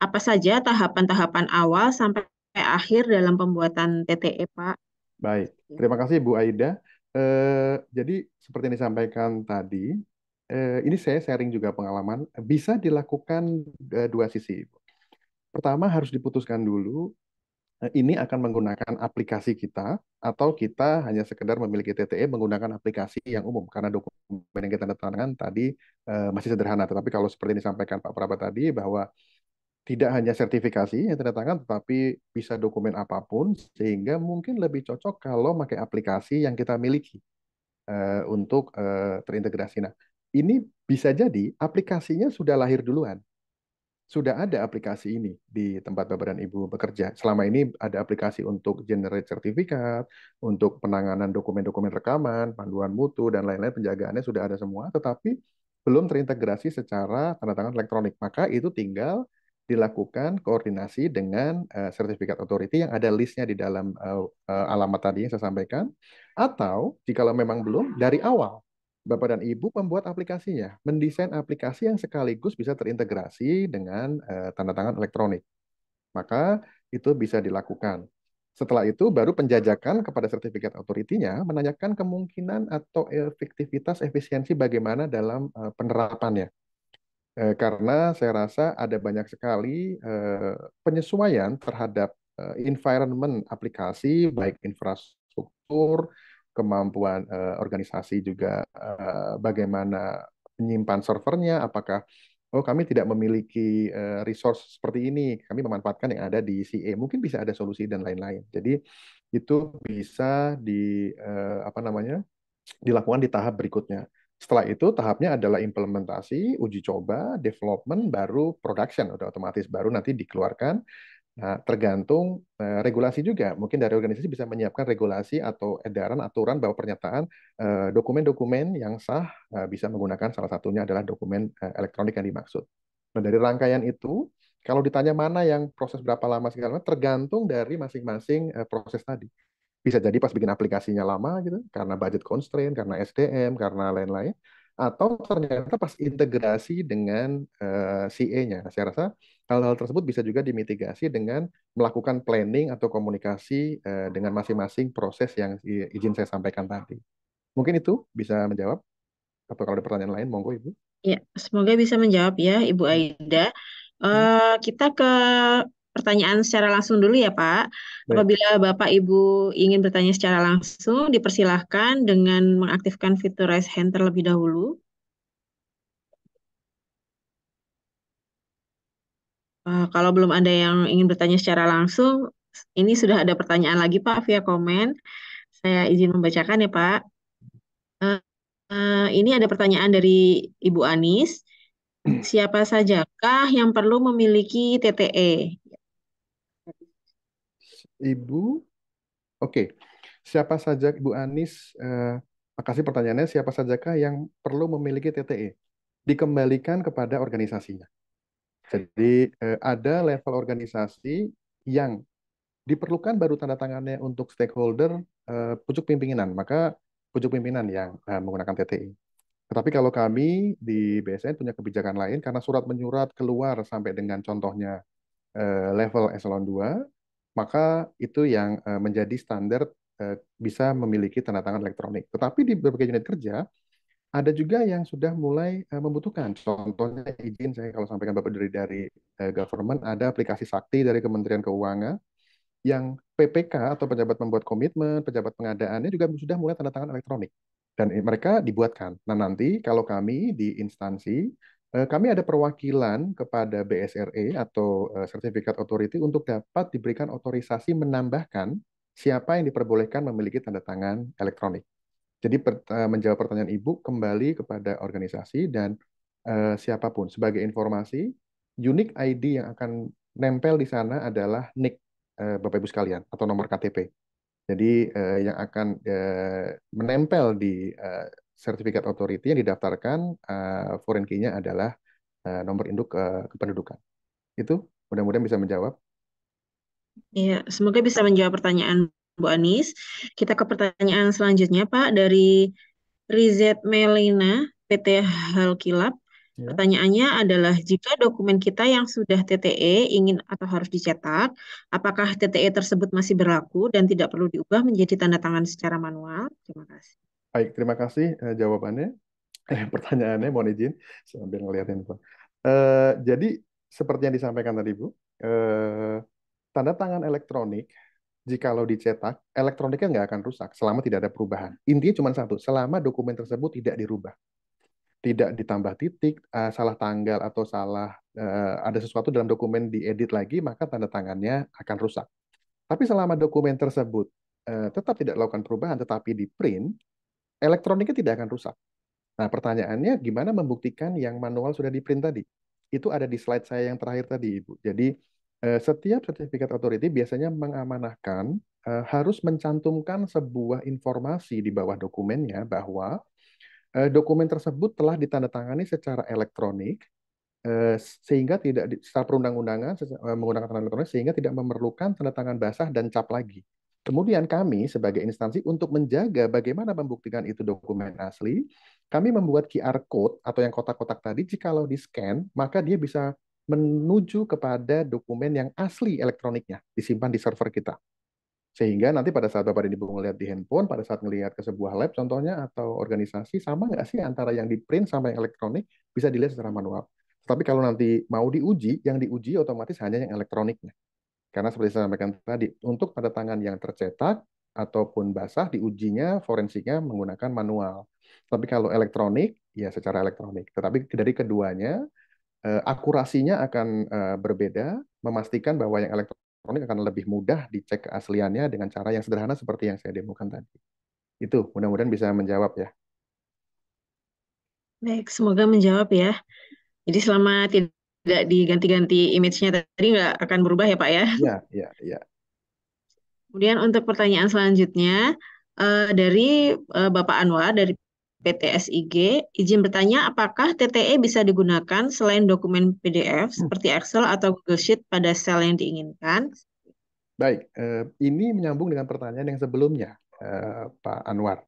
Apa saja tahapan-tahapan awal sampai akhir dalam pembuatan TTE, Pak? Baik, terima kasih Bu Aida. Jadi seperti yang disampaikan tadi, ini saya sharing juga pengalaman, bisa dilakukan dua sisi. Pertama harus diputuskan dulu, ini akan menggunakan aplikasi kita atau kita hanya sekedar memiliki TTE menggunakan aplikasi yang umum karena dokumen yang kita tanda tangan tadi masih sederhana. Tetapi kalau seperti yang disampaikan Pak Praba tadi bahwa tidak hanya sertifikasi yang tanda tangan, tetapi bisa dokumen apapun, sehingga mungkin lebih cocok kalau pakai aplikasi yang kita miliki untuk terintegrasi. Nah, ini bisa jadi aplikasinya sudah lahir duluan. Sudah ada aplikasi ini di tempat Bapak dan Ibu bekerja. Selama ini ada aplikasi untuk generate sertifikat, untuk penanganan dokumen-dokumen rekaman, panduan mutu, dan lain-lain penjagaannya sudah ada semua, tetapi belum terintegrasi secara tanda tangan elektronik. Maka itu tinggal dilakukan koordinasi dengan sertifikat authority yang ada listnya di dalam alamat tadi yang saya sampaikan. Atau jika memang belum, dari awal Bapak dan Ibu membuat aplikasinya, mendesain aplikasi yang sekaligus bisa terintegrasi dengan tanda tangan elektronik. Maka itu bisa dilakukan. Setelah itu baru penjajakan kepada sertifikat authority-nya menanyakan kemungkinan atau efektivitas efisiensi bagaimana dalam penerapannya. Karena saya rasa ada banyak sekali penyesuaian terhadap environment aplikasi, baik infrastruktur, kemampuan organisasi juga, bagaimana menyimpan servernya, apakah oh kami tidak memiliki resource seperti ini, kami memanfaatkan yang ada di CA, mungkin bisa ada solusi dan lain-lain. Jadi itu bisa apa namanya, dilakukan di tahap berikutnya. Setelah itu tahapnya adalah implementasi, uji coba, development, baru production, udah otomatis baru nanti dikeluarkan. Nah, tergantung regulasi juga. Mungkin dari organisasi bisa menyiapkan regulasi atau edaran aturan bahwa pernyataan dokumen-dokumen yang sah bisa menggunakan salah satunya adalah dokumen elektronik yang dimaksud. Nah, dari rangkaian itu, kalau ditanya mana yang proses berapa lama segala macam, tergantung dari masing-masing proses tadi. Bisa jadi pas bikin aplikasinya lama gitu, karena budget constraint, karena SDM, karena lain-lain. Atau ternyata pas integrasi dengan CA-nya. Saya rasa hal-hal tersebut bisa juga dimitigasi dengan melakukan planning atau komunikasi dengan masing-masing proses yang izin saya sampaikan tadi. Mungkin itu bisa menjawab. Atau kalau ada pertanyaan lain, monggo Ibu. Ya, semoga bisa menjawab ya, Ibu Aida. Kita ke pertanyaan secara langsung dulu ya, Pak. Baik. Apabila Bapak Ibu ingin bertanya secara langsung, dipersilahkan dengan mengaktifkan fitur raise hand terlebih dahulu. Kalau belum ada yang ingin bertanya secara langsung, ini sudah ada pertanyaan lagi, Pak, via komen. Saya izin membacakan ya, Pak. Eh, ini ada pertanyaan dari Ibu Anis. Siapa sajakah yang perlu memiliki TTE? Ibu, oke. Siapa saja Ibu Anis, makasih pertanyaannya, siapa sajakah yang perlu memiliki TTE? Dikembalikan kepada organisasinya. Jadi ada level organisasi yang diperlukan baru tanda tangannya untuk stakeholder pucuk pimpinan, maka pucuk pimpinan yang menggunakan TTI. Tetapi kalau kami di BSN punya kebijakan lain, karena surat menyurat keluar sampai dengan contohnya level eselon 2, maka itu yang menjadi standar bisa memiliki tanda tangan elektronik. Tetapi di berbagai unit kerja, ada juga yang sudah mulai membutuhkan. Contohnya izin saya kalau sampaikan Bapak dari government, ada aplikasi Sakti dari Kementerian Keuangan yang PPK atau pejabat membuat komitmen, pejabat pengadaannya juga sudah mulai tanda tangan elektronik. Dan mereka dibuatkan. Nah nanti kalau kami di instansi, kami ada perwakilan kepada BSRE atau Certificate Authority untuk dapat diberikan otorisasi menambahkan siapa yang diperbolehkan memiliki tanda tangan elektronik. Jadi menjawab pertanyaan Ibu kembali kepada organisasi dan siapapun. Sebagai informasi, unique ID yang akan nempel di sana adalah NIK Bapak Ibu sekalian atau nomor KTP. Jadi yang akan menempel di Certificate Authority yang didaftarkan foreign key-nya adalah nomor induk kependudukan. Itu mudah-mudahan bisa menjawab. Ya, semoga bisa menjawab pertanyaan Bu Anis. Kita ke pertanyaan selanjutnya, Pak, dari Rizet Melina, PT Halkilab. Ya. Pertanyaannya adalah, jika dokumen kita yang sudah TTE ingin atau harus dicetak, apakah TTE tersebut masih berlaku dan tidak perlu diubah menjadi tanda tangan secara manual? Terima kasih. Baik, terima kasih jawabannya. Pertanyaannya mohon izin sambil ngeliatin Pak. Jadi seperti yang disampaikan tadi Bu, tanda tangan elektronik jikalau dicetak, elektroniknya nggak akan rusak selama tidak ada perubahan. Intinya cuma satu, selama dokumen tersebut tidak dirubah, tidak ditambah titik, salah tanggal atau salah ada sesuatu dalam dokumen diedit lagi, maka tanda tangannya akan rusak. Tapi selama dokumen tersebut tetap tidak lakukan perubahan, tetapi di print, elektroniknya tidak akan rusak. Nah, pertanyaannya gimana membuktikan yang manual sudah di print tadi? Itu ada di slide saya yang terakhir tadi, Ibu. Jadi, setiap sertifikat authority biasanya mengamanahkan harus mencantumkan sebuah informasi di bawah dokumennya bahwa dokumen tersebut telah ditandatangani secara elektronik sehingga tidak secara perundang-undangan menggunakan tanda elektronik sehingga tidak memerlukan tanda tangan basah dan cap lagi. Kemudian kami sebagai instansi untuk menjaga bagaimana membuktikan itu dokumen asli, kami membuat QR code atau yang kotak-kotak tadi, jikalau di-scan, maka dia bisa menuju kepada dokumen yang asli elektroniknya, disimpan di server kita. Sehingga nanti pada saat Bapak dan Ibu melihat di handphone, pada saat melihat ke sebuah lab contohnya, atau organisasi, sama nggak sih antara yang di print sama yang elektronik, bisa dilihat secara manual. Tapi kalau nanti mau diuji, yang diuji otomatis hanya yang elektroniknya. Karena seperti saya sampaikan tadi, untuk tanda tangan yang tercetak, ataupun basah, diujinya forensiknya menggunakan manual. Tapi kalau elektronik, ya secara elektronik. Tetapi dari keduanya, akurasinya akan berbeda, memastikan bahwa yang elektronik akan lebih mudah dicek keasliannya dengan cara yang sederhana seperti yang saya demokan tadi. Itu mudah-mudahan bisa menjawab ya. Baik, semoga menjawab ya. Jadi selama tidak diganti-ganti image-nya tadi nggak akan berubah ya Pak ya. Ya, ya, ya. Kemudian untuk pertanyaan selanjutnya dari Bapak Anwar dari PT SIG, izin bertanya apakah TTE bisa digunakan selain dokumen PDF seperti Excel atau Google Sheet pada sel yang diinginkan? Baik, ini menyambung dengan pertanyaan yang sebelumnya, Pak Anwar.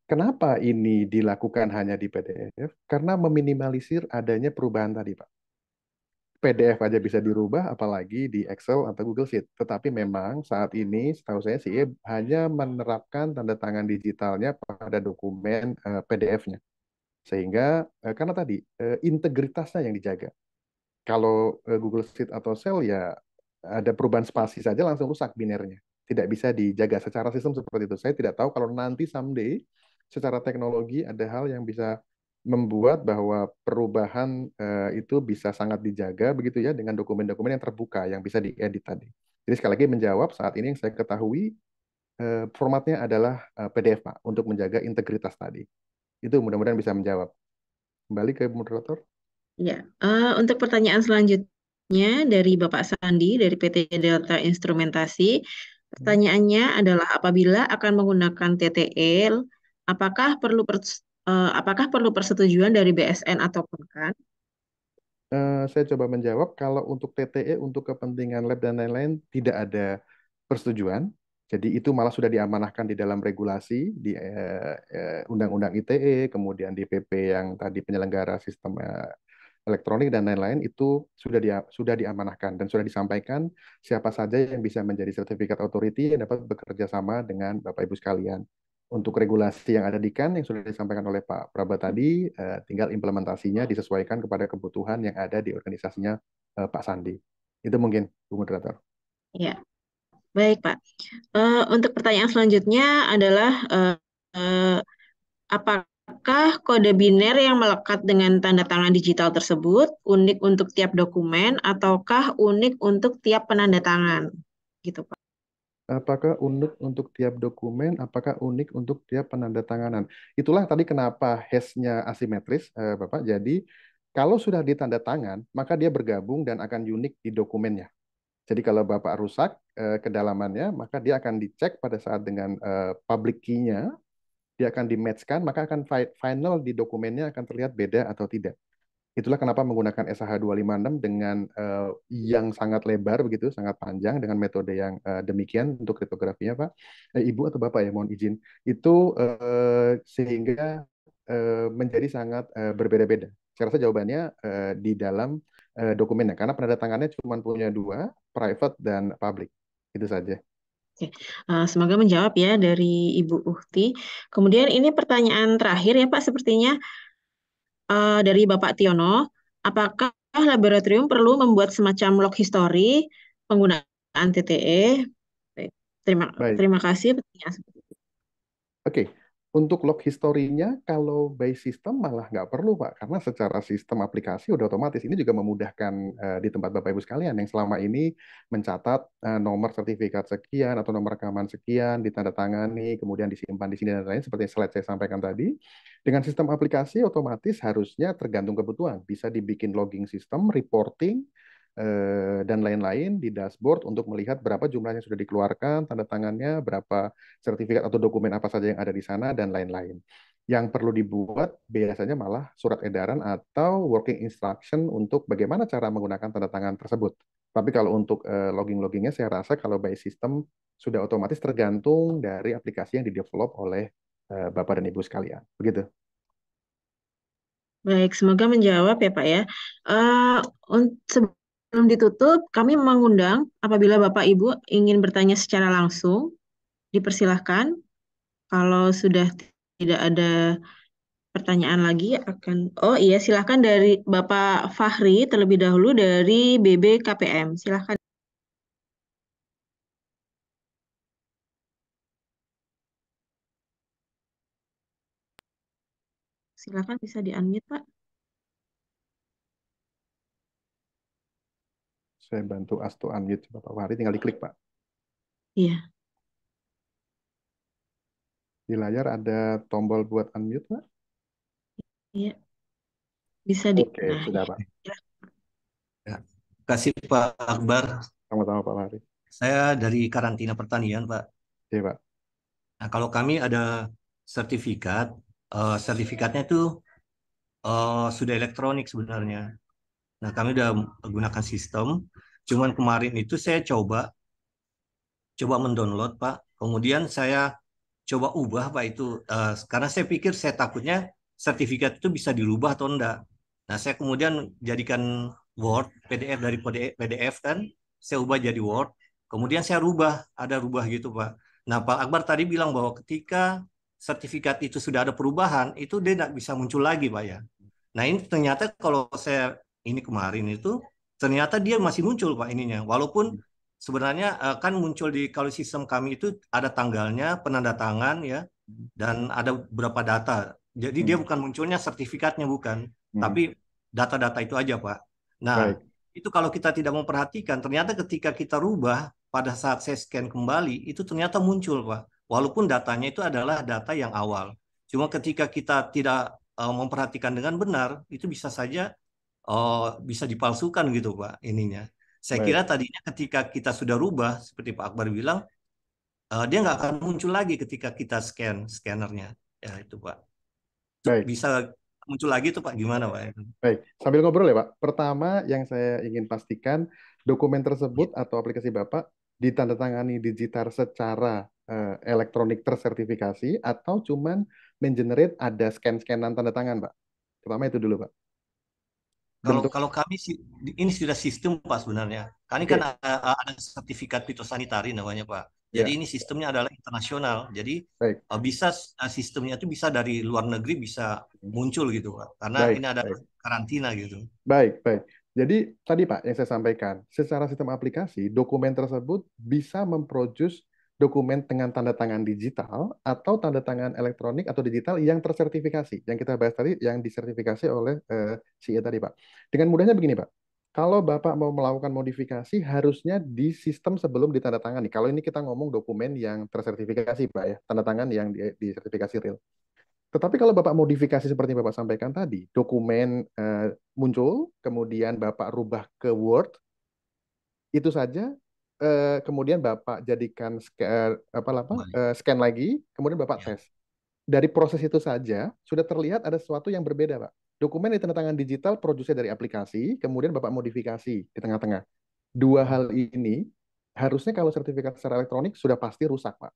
Kenapa ini dilakukan hanya di PDF? Karena meminimalisir adanya perubahan tadi, Pak. PDF aja bisa dirubah, apalagi di Excel atau Google Sheet. Tetapi memang saat ini, setahu saya sih, hanya menerapkan tanda tangan digitalnya pada dokumen PDF-nya. Sehingga, karena tadi, integritasnya yang dijaga. Kalau Google Sheet atau Excel ya ada perubahan spasi saja langsung rusak binernya. Tidak bisa dijaga secara sistem seperti itu. Saya tidak tahu kalau nanti someday secara teknologi ada hal yang bisa membuat bahwa perubahan itu bisa sangat dijaga begitu ya dengan dokumen-dokumen yang terbuka yang bisa diedit tadi. Jadi sekali lagi menjawab saat ini yang saya ketahui formatnya adalah PDF Pak untuk menjaga integritas tadi. Itu mudah-mudahan bisa menjawab. Kembali ke moderator. Ya, untuk pertanyaan selanjutnya dari Bapak Sandi dari PT Delta Instrumentasi, pertanyaannya adalah apabila akan menggunakan TTL, apakah perlu persetujuan dari BSN ataupun kan? Saya coba menjawab, kalau untuk TTE, untuk kepentingan lab dan lain-lain, tidak ada persetujuan. Jadi itu malah sudah diamanahkan di dalam regulasi, di Undang-Undang ITE, kemudian di PP yang tadi penyelenggara sistem elektronik dan lain-lain, itu sudah diamanahkan dan sudah disampaikan siapa saja yang bisa menjadi sertifikat authority yang dapat bekerja sama dengan Bapak Ibu sekalian. Untuk regulasi yang ada di KAN yang sudah disampaikan oleh Pak Praba tadi, tinggal implementasinya disesuaikan kepada kebutuhan yang ada di organisasinya Pak Sandi. Itu mungkin, Bu Moderator. Ya, baik Pak. Untuk pertanyaan selanjutnya adalah apakah kode biner yang melekat dengan tanda tangan digital tersebut unik untuk tiap dokumen ataukah unik untuk tiap penandatangan? Gitu Pak. Apakah unik untuk tiap dokumen, apakah unik untuk tiap penandatanganan. Itulah tadi kenapa hash-nya asimetris, Bapak. Jadi, kalau sudah ditanda tangan, maka dia bergabung dan akan unik di dokumennya. Jadi kalau Bapak rusak kedalamannya, maka dia akan dicek pada saat dengan public key-nya, dia akan di-match-kan, maka akan final di dokumennya akan terlihat beda atau tidak. Itulah kenapa menggunakan SH256 dengan yang sangat lebar begitu, sangat panjang dengan metode yang demikian untuk kriptografinya, Pak. Ibu atau Bapak ya, mohon izin. Itu sehingga menjadi sangat berbeda-beda. Saya rasa jawabannya di dalam dokumennya, karena penandatangannya cuma punya dua, private dan public. Itu saja. Oke. Semoga menjawab ya dari Ibu Uhti. Kemudian ini pertanyaan terakhir ya Pak, sepertinya dari Bapak Tiono. Apakah laboratorium perlu membuat semacam log history penggunaan TTE? Baik. Baik. Terima kasih pertanyaan seperti itu. Oke, untuk log historinya kalau by system malah nggak perlu Pak, karena secara sistem aplikasi udah otomatis. Ini juga memudahkan di tempat Bapak Ibu sekalian yang selama ini mencatat nomor sertifikat sekian atau nomor rekaman sekian, ditandatangani, kemudian disimpan di sini dan lain seperti slide saya sampaikan tadi. Dengan sistem aplikasi otomatis harusnya tergantung kebutuhan, bisa dibikin logging system, reporting, dan lain-lain di dashboard untuk melihat berapa jumlahnya sudah dikeluarkan, tanda tangannya, berapa sertifikat atau dokumen apa saja yang ada di sana, dan lain-lain. Yang perlu dibuat biasanya malah surat edaran atau working instruction untuk bagaimana cara menggunakan tanda tangan tersebut. Tapi kalau untuk logging-loggingnya saya rasa kalau by system sudah otomatis tergantung dari aplikasi yang didevelop oleh Bapak dan Ibu sekalian. Begitu. Baik, semoga menjawab ya Pak ya. Sebelum ditutup, kami mengundang apabila Bapak Ibu ingin bertanya secara langsung, dipersilahkan. Kalau sudah tidak ada pertanyaan lagi oh iya, silahkan dari Bapak Fahri terlebih dahulu dari BBKPM. Silahkan. Silakan bisa di-unmute, Pak. Saya bantu Astu unmute. Coba Pak Fahri tinggal diklik, Pak. Iya, Di layar ada tombol buat unmute, Pak. iya. Bisa di. Oke, Nah, sudah, ya. Pak. Ya. Ya. Terima kasih Pak Akbar. Sama-sama, Pak Fahri. Saya dari karantina pertanian, Pak. Iya, Pak. Nah, kalau kami ada sertifikat, sertifikatnya itu sudah elektronik sebenarnya. Nah, kami udah menggunakan sistem. Cuman kemarin itu saya coba mendownload, Pak. Kemudian saya coba ubah, Pak, itu. Karena saya pikir, saya takutnya sertifikat itu bisa dirubah atau enggak. Nah, saya kemudian jadikan Word, PDF dari PDF kan, saya ubah jadi Word. Kemudian saya rubah gitu, Pak. Nah, Pak Akbar tadi bilang bahwa ketika sertifikat itu sudah ada perubahan, itu dia tidak bisa muncul lagi, Pak ya. Nah, ini ternyata kalau saya ini kemarin itu, ternyata dia masih muncul, Pak, ininya. Walaupun sebenarnya kan muncul di kalau sistem kami itu ada tanggalnya, penanda tangan ya, dan ada beberapa data. Jadi dia bukan munculnya sertifikatnya bukan, tapi data-data itu aja, Pak. Nah, Baik. itu kalau kita tidak memperhatikan, ternyata ketika kita rubah pada saat saya scan kembali, itu ternyata muncul, Pak. Walaupun datanya itu adalah data yang awal. Cuma ketika kita tidak memperhatikan dengan benar, itu bisa saja bisa dipalsukan gitu, Pak, ininya. Saya Baik. kira tadinya ketika kita sudah rubah, seperti Pak Akbar bilang, dia nggak akan muncul lagi ketika kita scannernya. Ya itu, Pak. Baik. Bisa muncul lagi tuh, Pak. Gimana, Pak? Baik, sambil ngobrol ya Pak. Pertama yang saya ingin pastikan, dokumen tersebut atau aplikasi Bapak ditandatangani digital secara elektronik tersertifikasi atau cuman mengenerate ada scan-scanan tanda tangan, Pak? Pertama itu dulu, Pak. Bentuk. Kalau kami ini sudah sistem, Pak, sebenarnya. Kami Oke. kan ada sertifikat fitosanitari namanya, Pak. Jadi Ya. ini sistemnya adalah internasional. Jadi Baik. bisa sistemnya itu bisa dari luar negeri bisa muncul gitu, Pak. Karena Baik, ini ada baik. karantina gitu. Baik, baik. Jadi tadi Pak yang saya sampaikan, secara sistem aplikasi, dokumen tersebut bisa memproduce dokumen dengan tanda tangan digital atau tanda tangan elektronik atau digital yang tersertifikasi. Yang kita bahas tadi yang disertifikasi oleh CE tadi, Pak. Dengan mudahnya begini, Pak. Kalau Bapak mau melakukan modifikasi, harusnya di sistem sebelum ditandatangani. Kalau ini kita ngomong dokumen yang tersertifikasi, Pak ya, tanda tangan yang disertifikasi real. Tetapi kalau Bapak modifikasi seperti Bapak sampaikan tadi, dokumen muncul, kemudian Bapak rubah ke Word, itu saja, kemudian Bapak jadikan scan lagi, kemudian Bapak Ya. tes. Dari proses itu saja, sudah terlihat ada sesuatu yang berbeda, Pak. Dokumen ditandatangan digital, produksi dari aplikasi, kemudian Bapak modifikasi di tengah-tengah. Dua hal ini, harusnya kalau sertifikat secara elektronik sudah pasti rusak, Pak.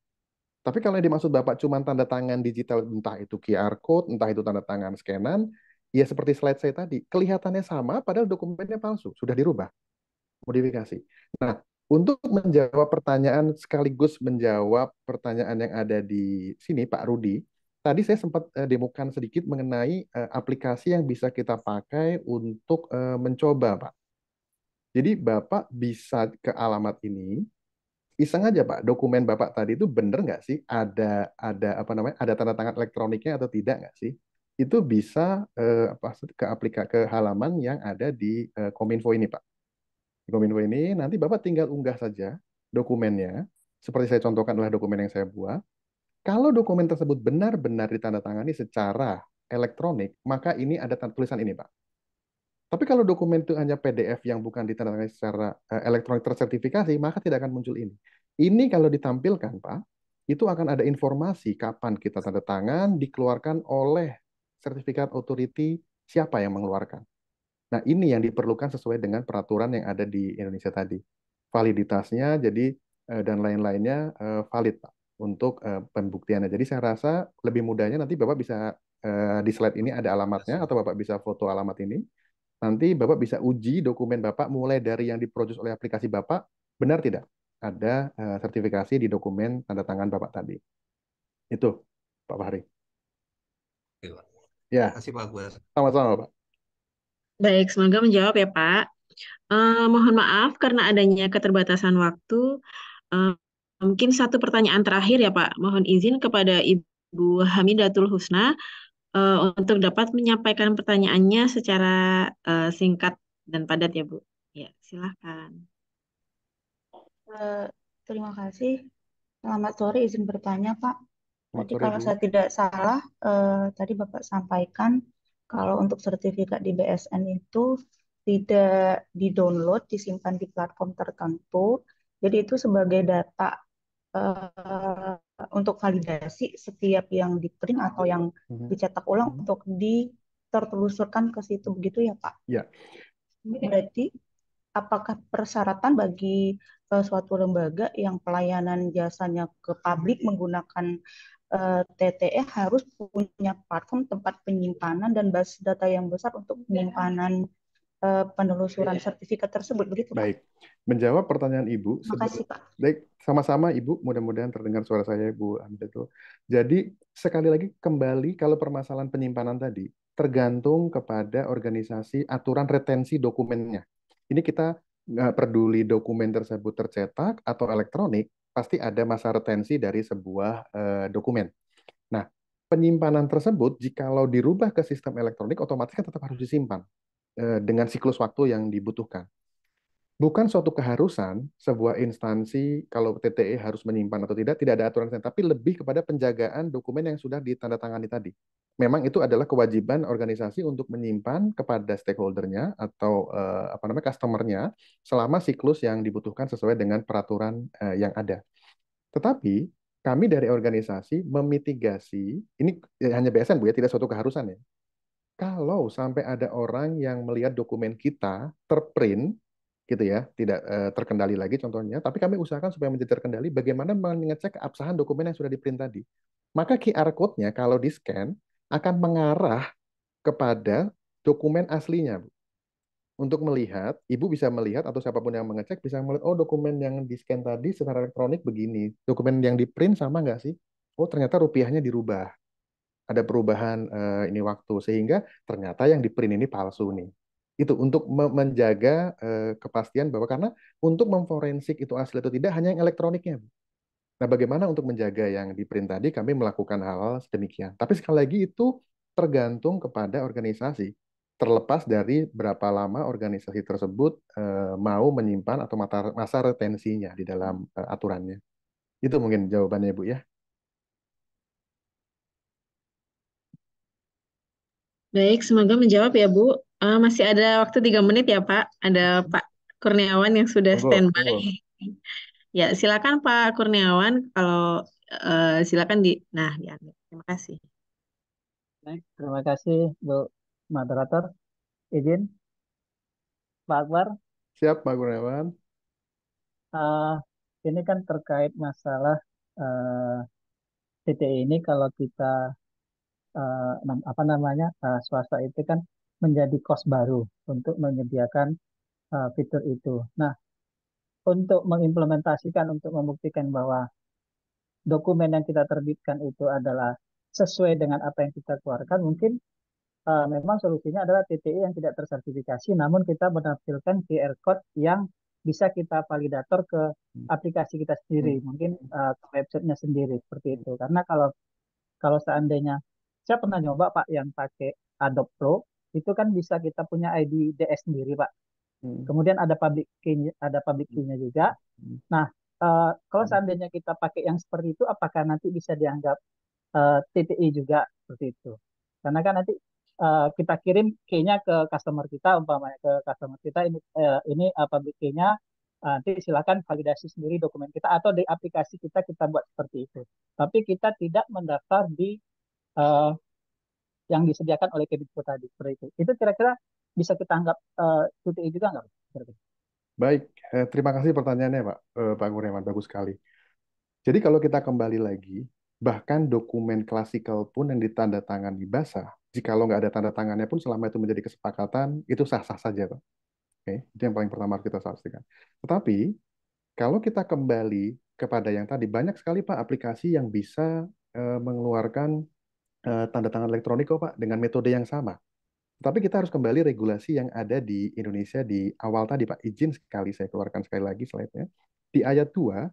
Tapi kalau yang dimaksud Bapak cuma tanda tangan digital, entah itu QR code, entah itu tanda tangan scanan, ya seperti slide saya tadi, kelihatannya sama padahal dokumennya palsu, sudah dirubah, modifikasi. Nah, untuk menjawab pertanyaan sekaligus menjawab pertanyaan yang ada di sini, Pak Rudi, tadi saya sempat demokan sedikit mengenai aplikasi yang bisa kita pakai untuk mencoba, Pak. Jadi Bapak bisa ke alamat ini, iseng aja Pak, dokumen Bapak tadi itu bener nggak sih? Ada tanda tangan elektroniknya atau tidak nggak sih? Itu bisa ke halaman yang ada di Kominfo ini Pak. Di Kominfo ini nanti Bapak tinggal unggah saja dokumennya. Seperti saya contohkan adalah dokumen yang saya buat. Kalau dokumen tersebut benar-benar ditandatangani secara elektronik, maka ini ada tulisan ini Pak. Tapi kalau dokumen itu hanya PDF yang bukan ditandatangani secara elektronik tersertifikasi, maka tidak akan muncul ini. Ini kalau ditampilkan, Pak, itu akan ada informasi kapan kita tanda tangan, dikeluarkan oleh sertifikat authority, siapa yang mengeluarkan. Nah, ini yang diperlukan sesuai dengan peraturan yang ada di Indonesia tadi. Validitasnya, jadi dan lain-lainnya valid, Pak, untuk pembuktiannya. Jadi saya rasa lebih mudahnya nanti Bapak bisa di slide ini ada alamatnya, atau Bapak bisa foto alamat ini. Nanti Bapak bisa uji dokumen Bapak mulai dari yang diproduksi oleh aplikasi Bapak, benar tidak ada sertifikasi di dokumen tanda tangan Bapak tadi. Itu, Pak Fahri. Oke, Pak. Ya, Terima kasih, Pak Akbar. sama-sama, Pak. Baik, semoga menjawab ya, Pak. Mohon maaf karena adanya keterbatasan waktu. Eh, Mungkin satu pertanyaan terakhir ya, Pak. Mohon izin kepada Ibu Hamidatul Husna. untuk dapat menyampaikan pertanyaannya secara singkat dan padat ya, Bu. Ya, silakan. Eh, Terima kasih. Selamat sore, izin bertanya, Pak. Selamat Tadi sore, kalau Bu. saya tidak salah, tadi Bapak sampaikan kalau untuk sertifikat di BSN itu tidak di-download, disimpan di platform tertentu. Jadi itu sebagai data eh, untuk validasi setiap yang di-print atau yang dicetak ulang untuk ditertelusurkan ke situ, begitu ya, Pak? Ya, Berarti apakah persyaratan bagi suatu lembaga yang pelayanan jasanya ke publik menggunakan TTE harus punya platform tempat penyimpanan dan basis data yang besar untuk penyimpanan penelusuran sertifikat tersebut, begitu Pak? baik. Menjawab pertanyaan Ibu, Terima kasih Pak. baik, sama-sama Ibu, mudah-mudahan terdengar suara saya, Bu Hamidatul. Jadi, sekali lagi kembali kalau permasalahan penyimpanan tadi, tergantung kepada organisasi aturan retensi dokumennya. Ini kita nggak peduli dokumen tersebut tercetak atau elektronik, pasti ada masa retensi dari sebuah dokumen. Nah, penyimpanan tersebut, jikalau dirubah ke sistem elektronik, otomatis kan tetap harus disimpan dengan siklus waktu yang dibutuhkan. Bukan suatu keharusan sebuah instansi kalau TTE harus menyimpan atau tidak ada aturan, tapi lebih kepada penjagaan dokumen yang sudah ditandatangani tadi. Memang itu adalah kewajiban organisasi untuk menyimpan kepada stakeholdernya atau apa namanya customernya selama siklus yang dibutuhkan sesuai dengan peraturan yang ada. Tetapi kami dari organisasi memitigasi, ini hanya BSN Bu ya, tidak suatu keharusan ya. Kalau sampai ada orang yang melihat dokumen kita terprint gitu ya, tidak terkendali lagi contohnya, tapi kami usahakan supaya menjadi terkendali bagaimana mengecek keabsahan dokumen yang sudah di-print tadi. Maka QR code-nya kalau di-scan akan mengarah kepada dokumen aslinya, Bu. Untuk melihat, Ibu bisa melihat atau siapapun yang mengecek bisa melihat, oh dokumen yang di-scan tadi secara elektronik begini, dokumen yang di-print sama nggak sih? Oh ternyata rupiahnya dirubah, ada perubahan ini waktu, sehingga ternyata yang di-print ini palsu nih. Itu untuk menjaga kepastian bahwa karena untuk memforensik itu asli atau tidak hanya yang elektroniknya. Nah, bagaimana untuk menjaga yang di print tadi kami melakukan hal-hal sedemikian. Tapi sekali lagi itu tergantung kepada organisasi. Terlepas dari berapa lama organisasi tersebut mau menyimpan atau masa retensinya di dalam aturannya. Itu mungkin jawabannya, Bu ya. Baik, semoga menjawab ya, Bu. Masih ada waktu 3 menit ya, Pak. Ada Pak Kurniawan yang sudah Monggo, standby. monggo. Ya, silakan Pak Kurniawan. Kalau silakan nah, diambil. Terima kasih. Baik, terima kasih Bu Moderator. Izin, Pak Akbar, Siap, Pak Kurniawan. eh, ini kan terkait masalah eh, TTI ini kalau kita apa namanya swasta itu kan menjadi cost baru untuk menyediakan fitur itu. Nah, untuk mengimplementasikan, untuk membuktikan bahwa dokumen yang kita terbitkan itu adalah sesuai dengan apa yang kita keluarkan, mungkin memang solusinya adalah TTI yang tidak tersertifikasi, namun kita menampilkan QR code yang bisa kita validator ke aplikasi kita sendiri, mungkin ke websitenya sendiri seperti itu. Karena kalau kalau seandainya saya pernah nyoba Pak yang pakai Adobe Pro, itu kan bisa kita punya ID DS sendiri Pak. Kemudian ada public key-nya juga. Nah, kalau seandainya kita pakai yang seperti itu, apakah nanti bisa dianggap TTI juga seperti itu? Karena kan nanti kita kirim key-nya ke customer kita, umpamanya ke customer kita ini public key-nya, nanti silakan validasi sendiri dokumen kita atau di aplikasi kita kita buat seperti itu. Tapi kita tidak mendaftar di uh, yang disediakan oleh Kemdikbud tadi seperti itu. Itu kira-kira bisa kita anggap TTI juga nggak? Baik, terima kasih pertanyaannya Pak Kurniawan, bagus sekali. Jadi kalau kita kembali lagi, bahkan dokumen klasikal pun yang ditandatangani basah, jika lo nggak ada tanda tangannya pun selama itu menjadi kesepakatan, itu sah-sah saja, Pak. Oke, itu yang paling pertama harus kita pastikan. Tetapi, kalau kita kembali kepada yang tadi, banyak sekali Pak aplikasi yang bisa mengeluarkan tanda tangan elektronik kok Pak, dengan metode yang sama. Tapi kita harus kembali regulasi yang ada di Indonesia di awal tadi Pak. Izin sekali saya keluarkan sekali lagi slide-nya. Di ayat 2,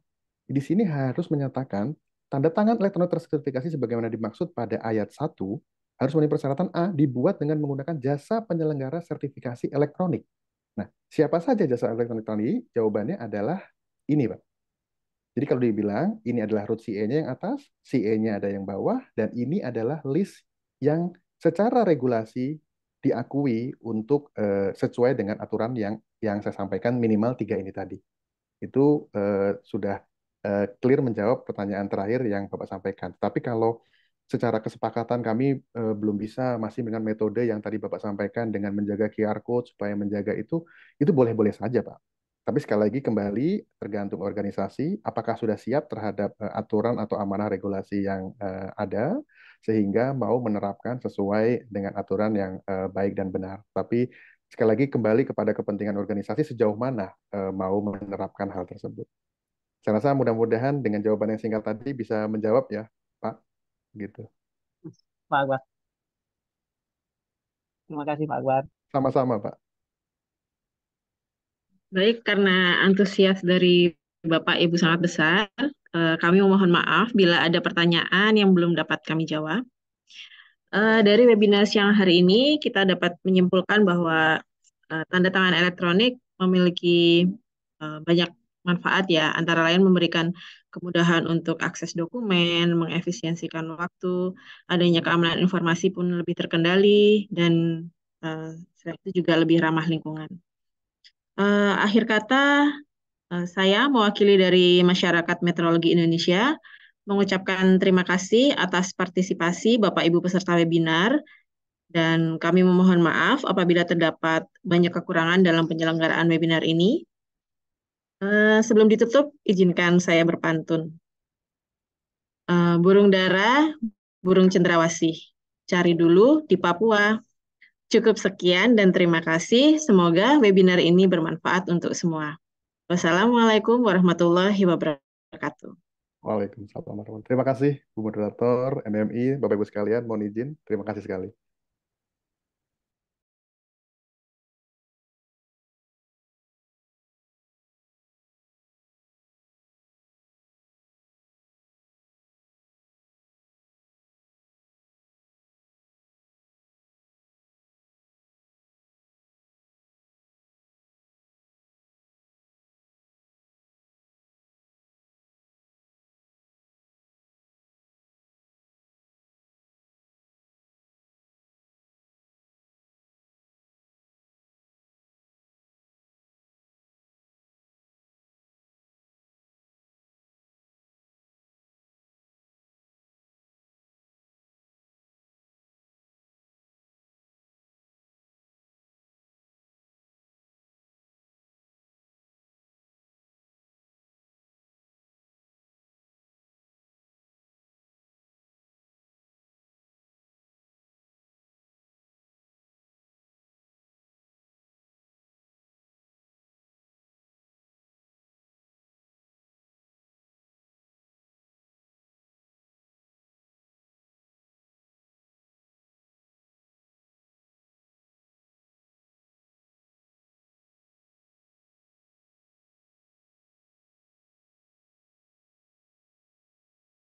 di sini harus menyatakan tanda tangan elektronik tersertifikasi sebagaimana dimaksud pada ayat 1 harus memenuhi persyaratan A, dibuat dengan menggunakan jasa penyelenggara sertifikasi elektronik. Nah, siapa saja jasa elektronik tadi? Jawabannya adalah ini, Pak. Jadi kalau dibilang ini adalah root CA-nya yang atas, CA-nya ada yang bawah, dan ini adalah list yang secara regulasi diakui untuk sesuai dengan aturan yang saya sampaikan minimal 3 ini tadi. Itu sudah clear menjawab pertanyaan terakhir yang Bapak sampaikan. Tapi kalau secara kesepakatan kami belum bisa masih dengan metode yang tadi Bapak sampaikan dengan menjaga QR code supaya menjaga itu boleh-boleh saja, Pak. Tapi sekali lagi kembali tergantung organisasi apakah sudah siap terhadap aturan atau amanah regulasi yang ada sehingga mau menerapkan sesuai dengan aturan yang baik dan benar. Tapi sekali lagi kembali kepada kepentingan organisasi sejauh mana mau menerapkan hal tersebut. Saya rasa mudah-mudahan dengan jawaban yang singkat tadi bisa menjawab ya, Pak. Gitu. Pak Akbar. Terima kasih Pak Akbar. Sama-sama, Pak. Baik, karena antusias dari Bapak Ibu sangat besar, kami memohon maaf bila ada pertanyaan yang belum dapat kami jawab. Dari webinar siang hari ini, kita dapat menyimpulkan bahwa tanda tangan elektronik memiliki banyak manfaat ya, antara lain memberikan kemudahan untuk akses dokumen, mengefisiensikan waktu, adanya keamanan informasi pun lebih terkendali, dan selain itu juga lebih ramah lingkungan. Akhir kata, saya mewakili dari Masyarakat Meteorologi Indonesia mengucapkan terima kasih atas partisipasi Bapak Ibu peserta webinar dan kami memohon maaf apabila terdapat banyak kekurangan dalam penyelenggaraan webinar ini. Sebelum ditutup, izinkan saya berpantun. Burung dara, burung cendrawasih, cari dulu di Papua. Cukup sekian dan terima kasih. Semoga webinar ini bermanfaat untuk semua. Wassalamualaikum warahmatullahi wabarakatuh. Waalaikumsalam warahmatullahi wabarakatuh. Terima kasih Bu Moderator, MMI, Bapak Ibu sekalian, mohon izin. Terima kasih sekali.